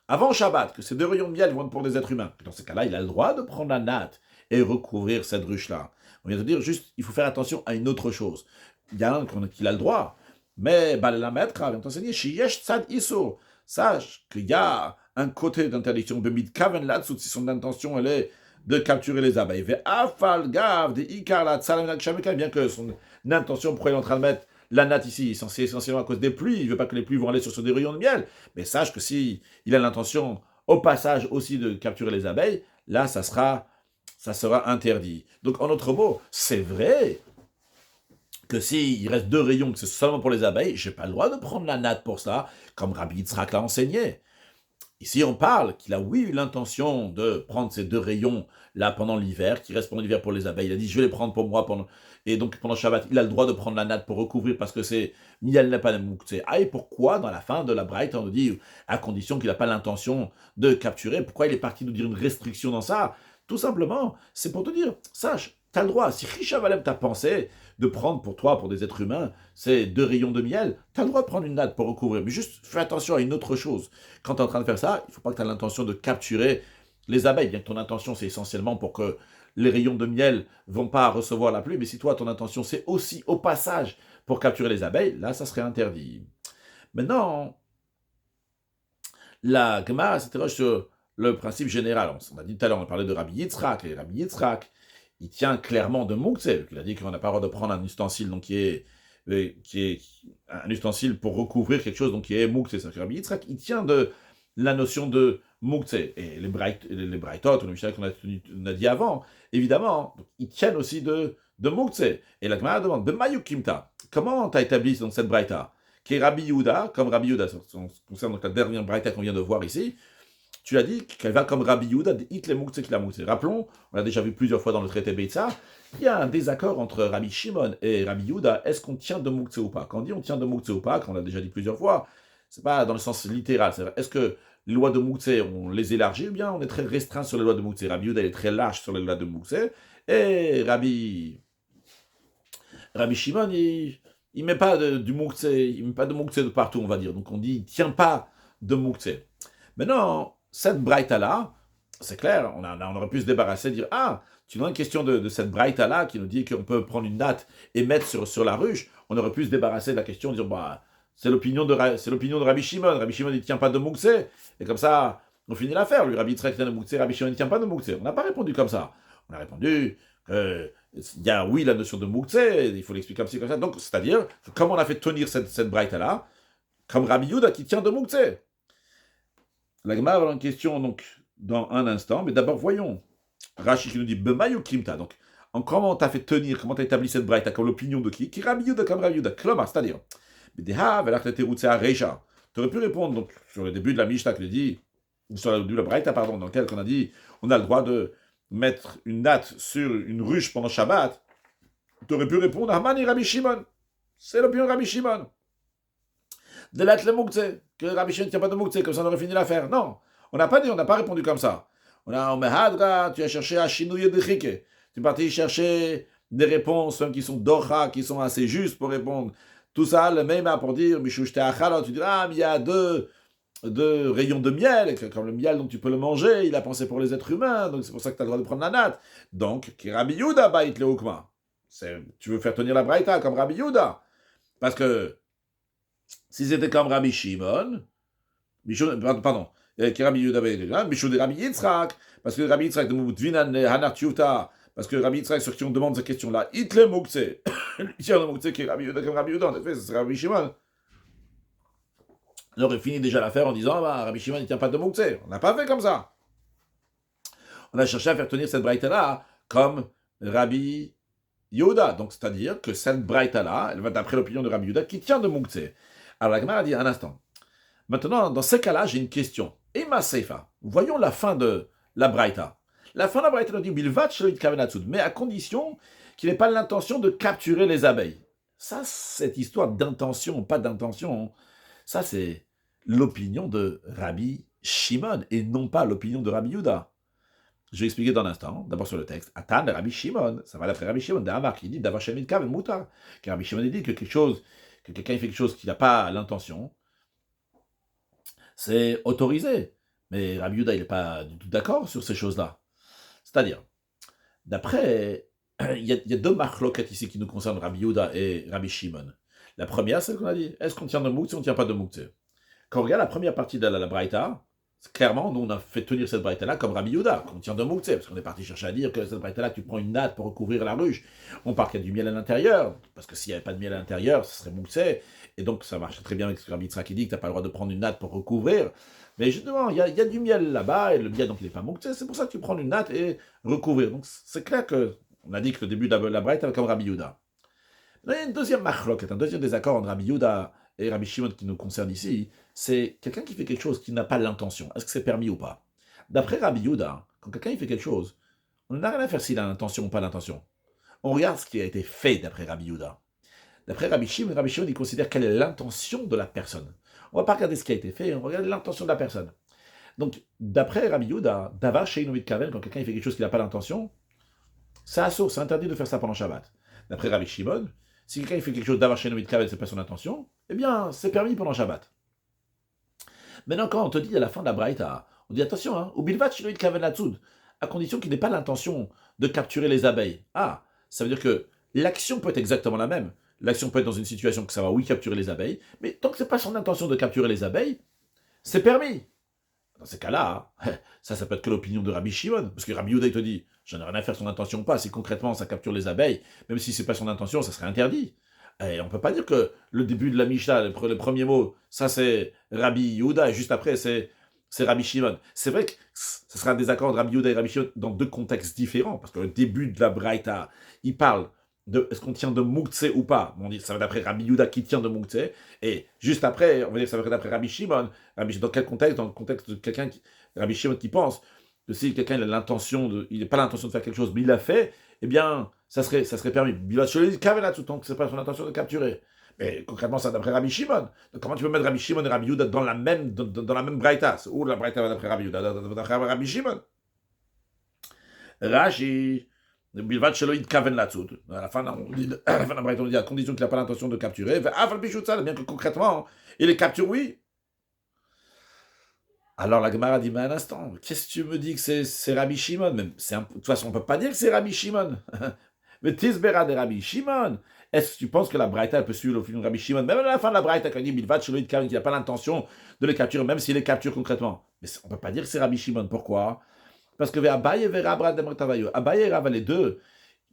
Speaker 1: avant Shabbat, que ces 2 rayons de miel vont être pour des êtres humains, dans ce cas-là, il a le droit de prendre la natte et recouvrir cette ruche-là. On vient de dire juste, il faut faire attention à une autre chose. Il y a un qui a le droit, mais la maître vient t'enseigner, Shiyesh Tzad Isur. Sache qu'il y a un côté d'interdiction, si son intention elle est de capturer les abeilles. Bien que son intention, pourquoi il est en train de mettre la natte ici, c'est essentiellement à cause des pluies, il ne veut pas que les pluies vont aller sur des rayons de miel, mais sache que si il a l'intention au passage aussi de capturer les abeilles, là ça sera interdit. Donc en autre mot, c'est vrai que s'il reste 2 rayons, que c'est seulement pour les abeilles, je n'ai pas le droit de prendre la natte pour ça, comme Rabbi Yitzhak l'a enseigné. Ici, on parle qu'il a, oui, eu l'intention de prendre ces 2 rayons là pendant l'hiver, qui restent pendant l'hiver pour les abeilles. Il a dit, je vais les prendre pour moi pendant. Et donc, pendant Shabbat, il a le droit de prendre la natte pour recouvrir parce que c'est miel n'est pas mouktsé. Ah, et pourquoi, dans la fin de la Braïta, on nous dit, à condition qu'il n'a pas l'intention de capturer, pourquoi il est parti nous dire une restriction dans ça? Tout simplement, c'est pour te dire, sache, tu as le droit. Si Rishavalem t'a pensé de prendre pour toi, pour des êtres humains, ces 2 rayons de miel, tu as le droit de prendre une natte pour recouvrir. Mais juste fais attention à une autre chose. Quand tu es en train de faire ça, il ne faut pas que tu aies l'intention de capturer les abeilles, bien que ton intention, c'est essentiellement pour que les rayons de miel ne vont pas recevoir la pluie, mais si toi, ton intention, c'est aussi au passage pour capturer les abeilles, là, ça serait interdit. Maintenant, la Gemara s'interroge sur le principe général. On a dit tout à l'heure, on parlait de Rabbi Yitzhak, et Rabbi Yitzhak, il tient clairement de Mouktsé. Il a dit qu'on n'a pas le droit de prendre un ustensile donc qui est un ustensile pour recouvrir quelque chose donc qui est Mouktsé. C'est-à-dire que Rabbi Yitzhak, il tient de la notion de Mouktsé. Et les Braithot, ou les Mishnah qu'on a dit avant, évidemment, donc, ils tiennent aussi de Mouktsé. Et la Gemara demande, B'mayu Kimta, comment tu as établi donc, cette Braïta qui est Rabbi Yehuda, comme Rabbi Yehuda, ça concerne donc la dernière Braïta qu'on vient de voir ici, tu as dit qu'elle va comme Rabbi Yehuda, Hit le Mouktsé qui la Mouktsé. Rappelons, on l'a déjà vu plusieurs fois dans le traité Beitza, il y a un désaccord entre Rabbi Shimon et Rabbi Yehuda. Est-ce qu'on tient de Mouktsé ou pas? Quand on dit on tient de Mouktsé ou pas, comme on l'a déjà dit plusieurs fois, c'est pas dans le sens littéral. Est-ce que les lois de Mouktsé, on les élargit ou bien on est très restreint sur les lois de Mouktsé? Rabbi Yehuda est très large sur les lois de Mouktsé et Rabbi Shimon, il met pas du Mouktsé, il met pas de Mouktsé de partout, on va dire. Donc on dit, il tient pas de Mouktsé. Maintenant, cette Braïta-là, c'est clair, on aurait pu se débarrasser, dire, ah, tu vois une question de cette Braïta-là qui nous dit qu'on peut prendre une natte et mettre sur la ruche, on aurait pu se débarrasser de la question, dire, bah, c'est l'opinion de Rabbi Shimon. Rabbi Shimon, il tient pas de Mouktsé. Et comme ça, on finit l'affaire. Lui, Rabbi Yitzhak tient de Mouktsé, Rabbi Shimon, il tient pas de Mouktsé. On n'a pas répondu comme ça. On a répondu il y a, oui, la notion de Mouktsé, il faut l'expliquer comme ça. Donc, c'est-à-dire, comment on a fait tenir cette Braïta-là, comme Rabbi Yehuda qui tient de Mouktsé. La Gemara va en question, donc, dans un instant, mais d'abord, voyons. Rashi qui nous dit, Bemayu Kimta. Donc, comment t'as fait tenir, comment t'as établi cette Braïta, comme l'opinion de qui? Qui Rabbi Yehuda, comme Rabbi Yehuda. Klomar, c'est-à-dire, tu aurais pu répondre, donc, sur le début de la Mishnah, qui dit, sur le début de la Braïta, pardon, dans lequel on a dit, on a le droit de mettre une natte sur une ruche pendant Shabbat, tu aurais pu répondre Hamani Rabbi Shimon. C'est l'opinion de Rabbi Shimon. De l'at le Mouktsé, que Rabbi Shimon ne tient pas de Mouktsé, comme ça on aurait fini l'affaire. Non, on n'a pas dit, on n'a pas répondu comme ça. On Mehadra, tu as cherché à Shinouye de Chike. Tu es parti chercher des réponses qui sont docha, qui sont assez justes pour répondre. Tout ça, le même pour dire, Mishouchte Achalo, tu dis, ah, mais il y a deux rayons de miel, et comme le miel, donc tu peux le manger, il a pensé pour les êtres humains, donc c'est pour ça que tu as le droit de prendre la natte. Donc, qui Rabbi Yehuda bait le hukma. Tu veux faire tenir la braïta comme Rabbi Yehuda. Parce que, si c'était comme Rabbi Shimon, pardon, qui Rabbi Yehuda bait le hukma, Mishou de Rabbi Yitzhak, parce que Rabbi Yitzhak de Moutvinan Hanartiuta, parce que Rabbi Yitzhak, sur qui on demande cette question-là, Itle Mouktsé, il tient le Mouktsé qui est Rabbi Yehuda comme Rabbi Yehuda, en effet, ce serait Rabbi Shimon. On aurait fini déjà l'affaire en disant, bah, Rabbi Shimon ne tient pas de Mouktsé. On n'a pas fait comme ça. On a cherché à faire tenir cette braïta-là comme Rabbi Yehuda. Donc, c'est-à-dire que cette braïta-là, elle va d'après l'opinion de Rabbi Yehuda qui tient de Mouktsé. Alors, la Gemara a dit, un instant. Maintenant, dans ces cas-là, j'ai une question. Ima Seifa. Voyons la fin de la braïta. La fin de la braïta nous dit, Bilvat Shelit Kavenatsud, mais à condition qu'il n'ait pas l'intention de capturer les abeilles. Ça, cette histoire d'intention ou pas d'intention, ça, c'est l'opinion de Rabbi Shimon et non pas l'opinion de Rabbi Yehuda. Je vais expliquer dans un instant, d'abord sur le texte. Atan de Rabbi Shimon, ça va d'après Rabbi Shimon, d'Amar qui dit d'avoir Shemit Kaven Moutar. Car Rabbi Shimon dit que quelqu'un fait quelque chose qu'il n'a pas l'intention, c'est autorisé. Mais Rabbi Yehuda, il n'est pas du tout d'accord sur ces choses-là. C'est-à-dire, d'après, il y a deux marloquettes ici qui nous concernent, Rabbi Yehuda et Rabbi Shimon. La première, c'est ce qu'on a dit. Est-ce qu'on tient de Mouktsé ou on ne tient pas de Mouktsé? Quand on regarde la première partie de la Braïta, clairement, nous, on a fait tenir cette Braïta-là comme Rabbi Yehuda, qu'on tient de Mouktsé, parce qu'on est parti chercher à dire que cette Braïta-là, tu prends une natte pour recouvrir la ruche. On parle qu'il y a du miel à l'intérieur, parce que s'il n'y avait pas de miel à l'intérieur, ce serait Mouktsé, et donc ça marche très bien avec ce que Rabbi Yitzhak dit, que tu n'as pas le droit de prendre une natte pour recouvrir. Mais justement, il y a du miel là-bas, et le miel, donc, il n'est pas Mouktsé, c'est pour ça que tu prends une natte et recouvrir. Donc c'est clair que, on a dit que le début de la Braïta, comme Rabbi Yehuda. Il y a une deuxième machlok, un deuxième désaccord entre Rabbi Yehuda et Rabbi Shimon qui nous concerne ici, c'est quelqu'un qui fait quelque chose qui n'a pas l'intention. Est-ce que c'est permis ou pas? D'après Rabbi Yehuda, quand quelqu'un il fait quelque chose, on n'a rien à faire s'il a l'intention ou pas l'intention. On regarde ce qui a été fait d'après Rabbi Yehuda. D'après Rabbi Shimon, il considère quelle est l'intention de la personne. On ne va pas regarder ce qui a été fait, on va regarder l'intention de la personne. Donc, d'après Rabbi Yehuda, Davar Sheinu Mitkaven, quand quelqu'un fait quelque chose qu'il n'a pas l'intention, c'est assaut, c'est interdit de faire ça pendant Shabbat. D'après Rabbi Shimon, si quelqu'un fait quelque chose Davar Sheinu Mitkaven, c'est pas son intention, eh bien, c'est permis pendant Shabbat. Maintenant, quand on te dit à la fin de la Braïta, on dit attention, hein, Ubilvat Sheinu Mitkaven Latsud, à condition qu'il n'ait pas l'intention de capturer les abeilles. Ah, ça veut dire que l'action peut être exactement la même. L'action peut être dans une situation que ça va, oui, capturer les abeilles, mais tant que ce n'est pas son intention de capturer les abeilles, c'est permis. Dans ces cas-là, ça peut être que l'opinion de Rabbi Shimon, parce que Rabbi Yehuda, il te dit, j'en ai rien à faire son intention ou pas, si concrètement ça capture les abeilles, même si c'est pas son intention, ça serait interdit. Et on peut pas dire que le début de la Mishnah, le premier mot, ça c'est Rabbi Yehuda, et juste après c'est Rabbi Shimon. C'est vrai que ce sera un désaccord de Rabbi Yehuda et Rabbi Shimon dans deux contextes différents, parce que le début de la Braïta, il parle de est-ce qu'on tient de Mouktsé ou pas. On dit ça va d'après Rabbi Yehuda qui tient de Mouktsé, et juste après, on va dire que ça va d'après Rabbi Shimon. Dans quel contexte? Dans le contexte de quelqu'un, Rabbi Shimon qui pense que si quelqu'un il n'a pas l'intention de faire quelque chose, mais il l'a fait, eh bien, ça serait permis. Il va se dire tant que c'est pas son intention de capturer. Mais concrètement, ça d'après Rabbi Shimon. Donc comment tu peux mettre Rabbi Shimon et Rabbi Yehuda dans la même braïta? Où la braïta va d'après Rabbi Yehuda? D'après Rabbi Shimon. Rashi, Bilvat Sheloïd Kaven Latsud. À la fin de la braïta, on dit à condition qu'il n'a pas l'intention de capturer. Bien que concrètement, il les capture, oui. Alors la Gemara dit, mais un instant, qu'est-ce que tu me dis que c'est Rabbi Shimon? De toute façon, on ne peut pas dire que c'est Rabbi Shimon. Mais Tisbera de Rabbi Shimon. Est-ce que tu penses que la Braïta peut suivre l'opinion de Rabbi Shimon? Même à la fin de la Braïta, quand il dit Bilvat Sheloïd Kaven, qu'il n'a pas l'intention de les capturer, même s'il les capture concrètement. Mais on ne peut pas dire que c'est Rabbi Shimon. Pourquoi? Parce que Abaye et Rabra Demrtavayo, Abaye et Rabba, les deux,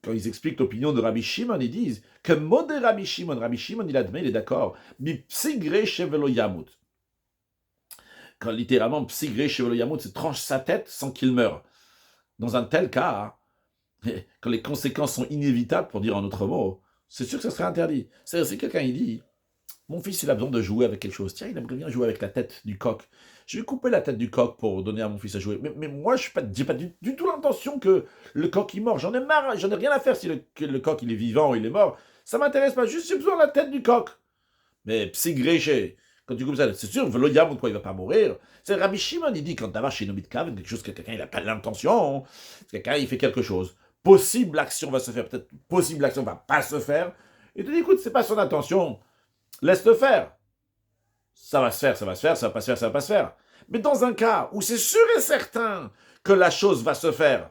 Speaker 1: quand ils expliquent l'opinion de Rabbi Shimon, ils disent que Modé Rabbi Shimon, il admet, il est d'accord, Bipsigre Shevelo Yamut. Quand littéralement, Psigre Shevelo Yamut, c'est tranche sa tête sans qu'il meure. Dans un tel cas, quand les conséquences sont inévitables, pour dire en autre mot, c'est sûr que ça serait interdit. C'est-à-dire, si quelqu'un il dit, mon fils il a besoin de jouer avec quelque chose, tiens, il aimerait bien jouer avec la tête du coq. Je vais couper la tête du coq pour donner à mon fils à jouer. Mais moi, je n'ai pas du tout l'intention que le coq il meurt. J'en ai marre, j'en ai rien à faire si le coq il est vivant ou il est mort. Ça m'intéresse pas, juste j'ai besoin de la tête du coq. Mais psygréché, quand tu coupes ça, c'est sûr, le yam, quoi, il va pas mourir. C'est Rabbi Shimon, il dit, quand t'as chez Nomit Kaven, quelque chose que quelqu'un il n'a pas l'intention, quelqu'un il fait quelque chose. Possible action va se faire, peut-être possible action va pas se faire. Et tu dis, écoute, c'est pas son intention, laisse-le faire. Ça va se faire, ça va se faire, ça va pas se faire, ça va pas se faire. Mais dans un cas où c'est sûr et certain que la chose va se faire,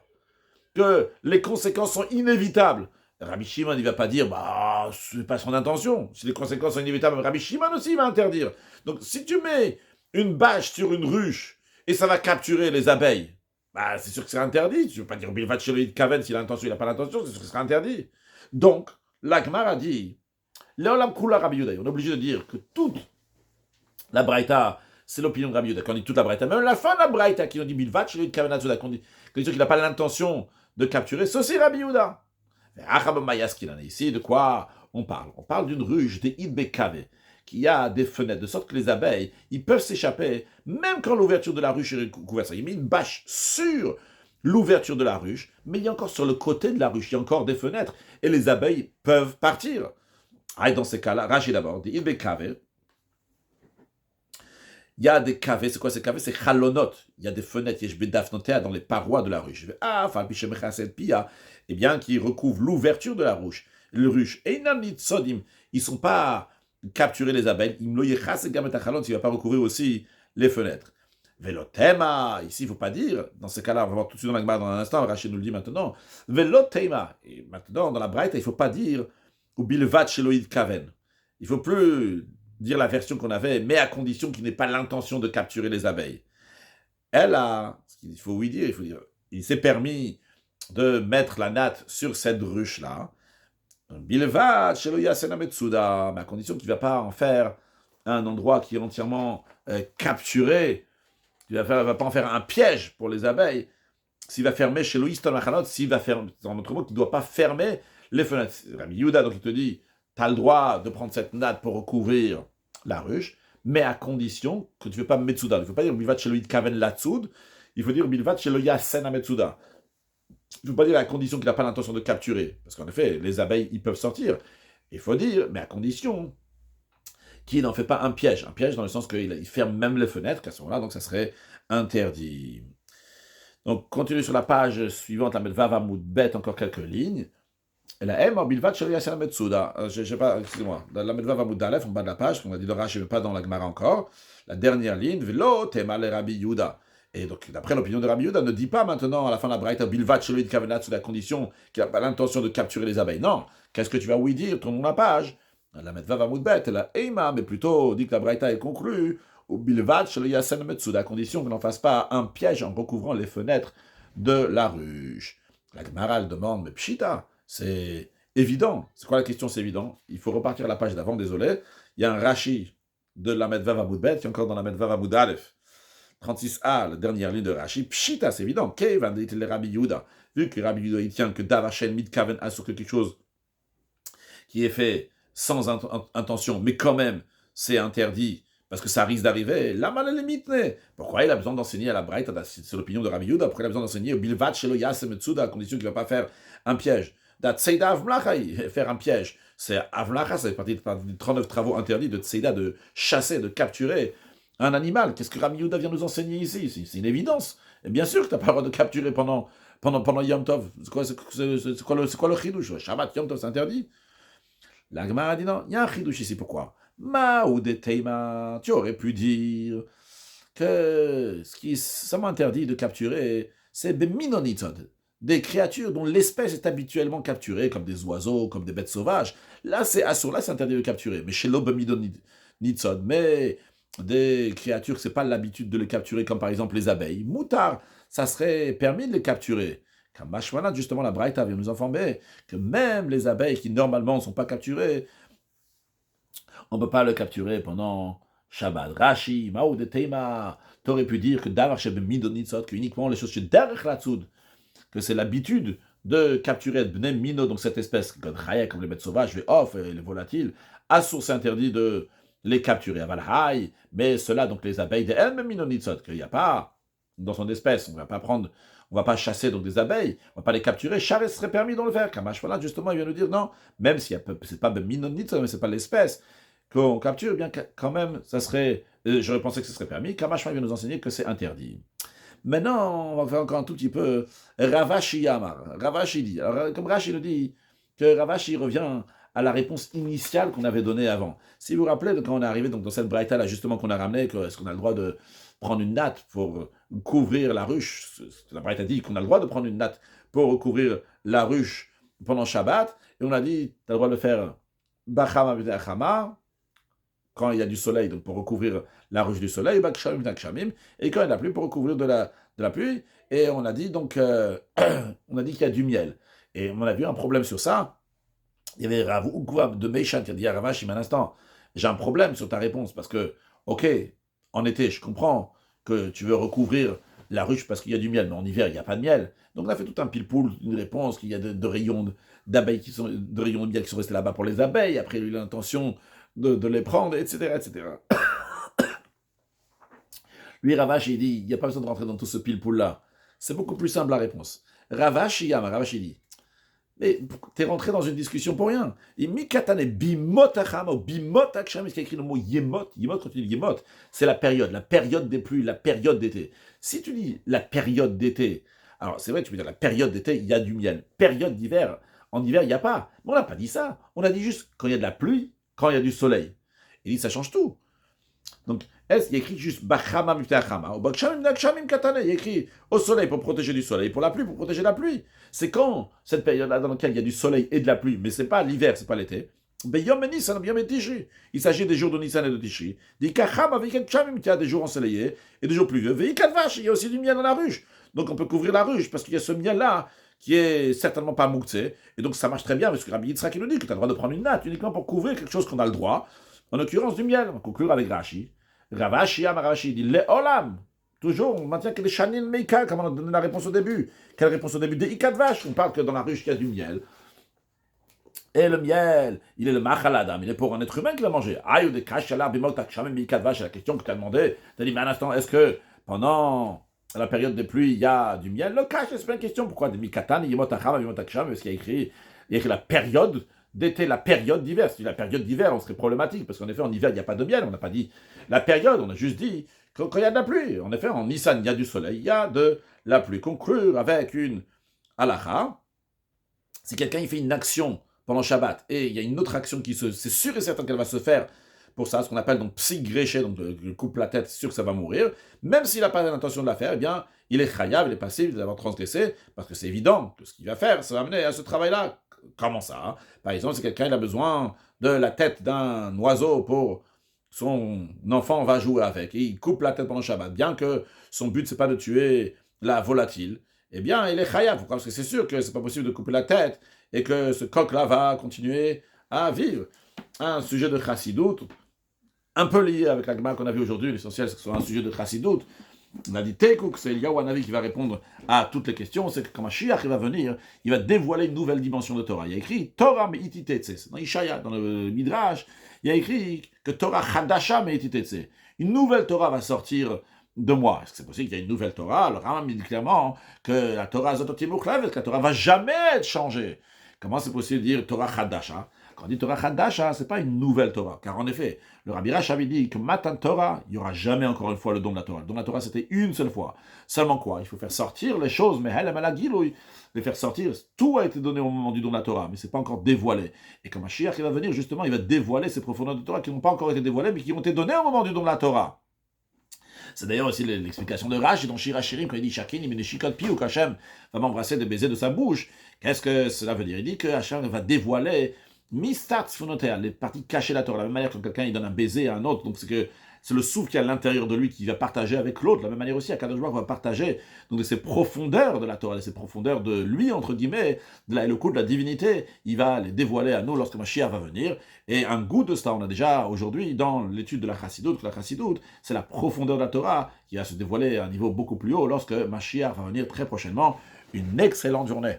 Speaker 1: que les conséquences sont inévitables, Rabbi Shimon, il va pas dire, bah, c'est pas son intention. Si les conséquences sont inévitables, Rabbi Shimon aussi, il va interdire. Donc, si tu mets une bâche sur une ruche et ça va capturer les abeilles, bah, c'est sûr que c'est interdit. Tu ne veux pas dire Bilvat Sheloïd Kaven s'il a l'intention, il n'a pas l'intention, c'est sûr que ce sera interdit. Donc, l'Agmar a dit, Léolam Kula Rabbi Yehuda, on est obligé de dire que toute la Braïta, c'est l'opinion de Rabbi Yehuda, quand on dit toute la Braïta, même la fin de la Braïta, qui nous dit Bilvat Sheloïd Kaven Azuda, qu'on dit qu'il n'a pas l'intention de capturer, c'est aussi Rabbi Yehuda. Ici, de quoi on parle? On parle d'une ruche, des Idbekave, qui a des fenêtres, de sorte que les abeilles, ils peuvent s'échapper, même quand l'ouverture de la ruche est couverte. Il met une bâche sur l'ouverture de la ruche, mais il y a encore sur le côté de la ruche, il y a encore des fenêtres, et les abeilles peuvent partir. Et dans ces cas-là, Rachid d'abord, des Idbekave, il y a des cavés, c'est quoi ces cavés? C'est chalonot. Il y a des fenêtres, dans les parois de la ruche. Eh bien, qui recouvrent l'ouverture de la ruche. Le ruche. Et ils ne sont pas capturés les abeilles. Il ne va pas recouvrir aussi les fenêtres. Velotema, ici il ne faut pas dire, dans ce cas-là, on va voir tout de suite dans la Gemara dans un instant, Rachid nous le dit maintenant. Velotema, et maintenant dans la Braïta, il ne faut pas dire ou bilvat sheloïd kaven. Il ne faut plus dire la version qu'on avait, mais à condition qu'il n'ait pas l'intention de capturer les abeilles. Elle a, il faut oui dire, il s'est permis de mettre la natte sur cette ruche-là, bilvat sheloïd senametsuda, mais à condition qu'il ne va pas en faire un endroit qui est entièrement capturé. Il ne va pas en faire un piège pour les abeilles. S'il va fermer chez Loïs Machanot, s'il va fermer, en autre mot, il ne doit pas fermer les fenêtres. Rabbi Yehuda, donc il te dit, tu as le droit de prendre cette natte pour recouvrir la ruche, mais à condition que tu ne fais pas Metsuda. Il ne faut pas dire Bilvat Shelo Kaven Latsoud, il faut dire Bilvat Shelo Yasen Metsuda. Il ne faut pas dire à condition qu'il n'a pas l'intention de capturer, parce qu'en effet, les abeilles, ils peuvent sortir. Il faut dire, mais à condition qu'il n'en fait pas un piège dans le sens qu'il ferme même les fenêtres, qu'à ce moment-là, donc ça serait interdit. Donc, continue sur la page suivante, la Medvav Amoud Bet, encore quelques lignes. Et la M, Bilvat Shelo Yasen Metsuda. Je sais pas, excusez-moi, dans la Medvav Amoud Aleph, en bas de la page, on a dit le Rashi, mais pas dans la Gemara encore, la dernière ligne, Velo Tema le Rabbi Yuda. Et donc, d'après l'opinion de Rabbi Yehuda, ne dit pas maintenant, à la fin de la Braïta, Bilvat Shelo Kavenat, sous la condition qu'il n'a pas l'intention de capturer les abeilles. Non. Qu'est-ce que tu vas oui dire? Tourne la page. La Medvav Amoud Bet, la Eima, mais plutôt, dit que la Braïta est conclue, ou Bilvat Shelo Yasen Metsuda, à condition qu'on n'en fasse pas un piège en recouvrant les fenêtres de la ruche. La Gemara demande, mais Pshita, c'est évident. C'est quoi la question? C'est évident. Il faut repartir à la page d'avant, désolé. Il y a un Rashi de la Medvav Amoud Bet, qui est encore dans la Medvav Amoud Aleph. 36a, la dernière ligne de Rashi, Pshita, c'est évident. Kevan dit le Rabbi Yehuda. Vu que Rabbi Yehuda, il tient que Davachen Mitkaven a sur quelque chose qui est fait sans intention, mais quand même, c'est interdit, parce que ça risque d'arriver. La mal limite. Pourquoi il a besoin d'enseigner à la Braïta, c'est l'opinion de Rabbi Yehuda, pourquoi il a besoin d'enseigner au Bilvat Shelo Yasem Metsuda, à condition qu'il ne va pas faire un piège. Tseida Avmlacha, faire un piège. C'est Avmlacha, ça fait partie des 39 travaux interdits de Tseida, de chasser, de capturer un animal. Qu'est-ce que Rabbi Yehuda vient nous enseigner ici? C'est une évidence. Et bien sûr que tu n'as pas le droit de capturer pendant Yom Tov. C'est quoi le chidouche? Shabbat, Yom Tov, c'est interdit. La Gemara dit non, il y a un chidouche ici. Pourquoi? Ma ou de Teima, tu aurais pu dire que ce qui est seulement interdit de capturer, c'est des minonitzod, des créatures dont l'espèce est habituellement capturée, comme des oiseaux, comme des bêtes sauvages. Là, c'est assur, là, c'est interdit de capturer. Mais chez l'obemidonitzod, mais des créatures que c'est pas l'habitude de les capturer, comme par exemple les abeilles, moutard, ça serait permis de les capturer. Comme Mashwana, justement, la Braïta vient nous informer que même les abeilles qui normalement ne sont pas capturées, on ne peut pas le capturer pendant Shabbat. Rashi, Maou de Teima, t'aurais pu dire que Davar Shebe Midonitzot, que uniquement les choses chez Derech Latsoud, que c'est l'habitude de capturer Bnei Mino, donc cette espèce, comme les bêtes sauvages, les off et les volatiles, à source interdit de les capturer. Avalhaï, mais cela, donc les abeilles de El Minonitzot, qu'il n'y a pas dans son espèce, on ne va pas chasser donc des abeilles, on ne va pas les capturer, Charest serait permis de le faire. Kamash, voilà, justement, il vient nous dire non, même si c'est pas Minonitzot, mais c'est pas l'espèce qu'on capture, eh bien quand même, ça serait, j'aurais pensé que ce serait permis. Kamash vient nous enseigner que c'est interdit. Maintenant, on va faire encore un tout petit peu Ravashi Yamar. Ravashi dit, alors, comme Rashi le dit, que Ravashi revient à la réponse initiale qu'on avait donnée avant. Si vous vous rappelez, quand on est arrivé donc, dans cette braïta là, justement, qu'on a ramené, est-ce qu'on a le droit de prendre une natte pour couvrir la ruche? La braïta dit qu'on a le droit de prendre une natte pour recouvrir la ruche pendant Shabbat, et on a dit, tu as le droit de le faire Bachama B'Achama, quand il y a du soleil, donc pour recouvrir la ruche du soleil, et quand il y a de la pluie, pour recouvrir de la pluie. Et on a dit donc, on a dit qu'il y a du miel. Et on a vu un problème sur ça. Il y avait Rav Ukva de Meishan qui a dit à Ravash, un instant, j'ai un problème sur ta réponse, parce que, ok, en été, je comprends que tu veux recouvrir la ruche parce qu'il y a du miel, mais en hiver, il n'y a pas de miel. Donc on a fait tout un pile-poule, une réponse, qu'il y a de rayons d'abeilles de rayons de miel qui sont restés là-bas pour les abeilles. Après, il a eu l'intention de les prendre, etc., etc. Lui, Ravash, il dit, il n'y a pas besoin de rentrer dans tout ce pile-poule-là. C'est beaucoup plus simple la réponse. Ravash, il dit, mais t'es rentré dans une discussion pour rien. Et Mikatane, bimot achama, bimot aksham, il y a écrit le mot yemot. Yemot, quand tu dis yemot, c'est la période des pluies, la période d'été. Si tu dis la période d'été, alors c'est vrai, tu peux dire la période d'été, il y a du miel. Période d'hiver, en hiver, il n'y a pas. Mais on n'a pas dit ça. On a dit juste quand il y a de la pluie, quand il y a du soleil. Il dit ça change tout. Donc, il y a écrit juste Bachama Mutachama, ou Bakshamim Katane, il y a écrit au soleil pour protéger du soleil, pour la pluie pour protéger la pluie. C'est quand cette période-là dans laquelle il y a du soleil et de la pluie, mais c'est pas l'hiver, c'est pas l'été. Il s'agit des jours de Nissan et de Tishri. Il y a des jours ensoleillés et des jours pluvieux. Il y a aussi du miel dans la ruche. Donc on peut couvrir la ruche parce qu'il y a ce miel-là qui est certainement pas mouktsé. Et donc ça marche très bien parce que Rabbi Yitzhak nous dit que tu as le droit de prendre une natte uniquement pour couvrir quelque chose qu'on a le droit. En l'occurrence du miel. On va conclure avec Rashi. Ravashi dit le olam. Toujours, on maintient que les chanin meika, comme on a donné la réponse au début. Quelle réponse au début? Des ikad vache. On parle que dans la ruche, il y a du miel. Et le miel, il est le machaladam, il est pour un être humain qui l'a mangé. Aïe, de kashala, bimot, takshamim, mikadva, c'est la question que tu as demandé. Tu as dit, mais un instant, est-ce que pendant la période des pluies, il y a du miel? Le cash, c'est pas une question. Pourquoi de mikatan, yimot, acham, bimot, taksham, parce qu'il y a écrit la période d'été, la période d'hiver. Si la période d'hiver, on serait problématique, parce qu'en effet, en hiver, il n'y a pas de miel. On n'a pas dit la période, on a juste dit quand il y a de la pluie. En effet, en Nissan, il y a du soleil, il y a de la pluie. Conclure avec une halakha, si quelqu'un il fait une action pendant Shabbat, et il y a une autre action c'est sûr et certain qu'elle va se faire pour ça, ce qu'on appelle donc psy gréché, donc il coupe la tête, c'est sûr que ça va mourir, même s'il n'a pas l'intention de la faire, eh bien, il est chayav, il est passif d'avoir transgressé, parce que c'est évident que ce qu'il va faire, ça va amener à ce travail-là. Comment ça, hein? Par exemple, si quelqu'un il a besoin de la tête d'un oiseau pour son enfant va jouer avec, et il coupe la tête pendant Shabbat, bien que son but c'est pas de tuer la volatile, eh bien, il est chayav, parce que c'est sûr que c'est pas possible de couper la tête, et que ce coq-là va continuer à vivre. Un sujet de chassidoute, un peu lié avec la Gemara qu'on a vu aujourd'hui, l'essentiel c'est que ce soit un sujet de chassidoute. On a dit Tekouk, c'est Eliyahu Hanavi qui va répondre à toutes les questions, c'est que quand Mashiach va venir, il va dévoiler une nouvelle dimension de Torah. Il y a écrit Torah me'ititetse. Dans Ishaya, dans le Midrash, il y a écrit que Torah Chadasha me'ititetse. Une nouvelle Torah va sortir de moi. Est-ce que c'est possible qu'il y ait une nouvelle Torah? Le Rambam dit clairement que la Torah Zototimuchlev, que la Torah va jamais être changée. Comment c'est possible de dire Torah Chadasha? Quand on dit Torah Chadasha, c'est pas une nouvelle Torah. Car en effet, le Rabbi Rash avait dit que Matan Torah, il n'y aura jamais encore une fois le don de la Torah. Le don de la Torah, c'était une seule fois. Seulement quoi? Il faut faire sortir les choses, mais les faire sortir. Tout a été donné au moment du don de la Torah, mais c'est pas encore dévoilé. Et quand Mashiach va venir, justement, il va dévoiler ces profondeurs de Torah qui n'ont pas encore été dévoilées, mais qui ont été données au moment du don de la Torah. C'est d'ailleurs aussi l'explication de Rashi dans Shirachirim, quand il dit Shakin, il shikot pi ou qu'Hachem va m'embrasser des baisers de sa bouche. Qu'est-ce que cela veut dire? Il dit que Hachem va dévoiler mistat funotea, les parties cachées de la Torah. De la même manière que quelqu'un il donne un baiser à un autre, donc c'est le souffle qui est à l'intérieur de lui qui va partager avec l'autre. De la même manière aussi, Akadosh Baruch va partager donc, de ces profondeurs de la Torah, de ces profondeurs de lui, entre guillemets, de la Elokut, de la divinité. Il va les dévoiler à nous lorsque Mashiach va venir. Et un goût de cela, on a déjà aujourd'hui dans l'étude de la Chassidoute, que la Chassidoute, c'est la profondeur de la Torah qui va se dévoiler à un niveau beaucoup plus haut lorsque Mashiach va venir très prochainement. Une excellente journée.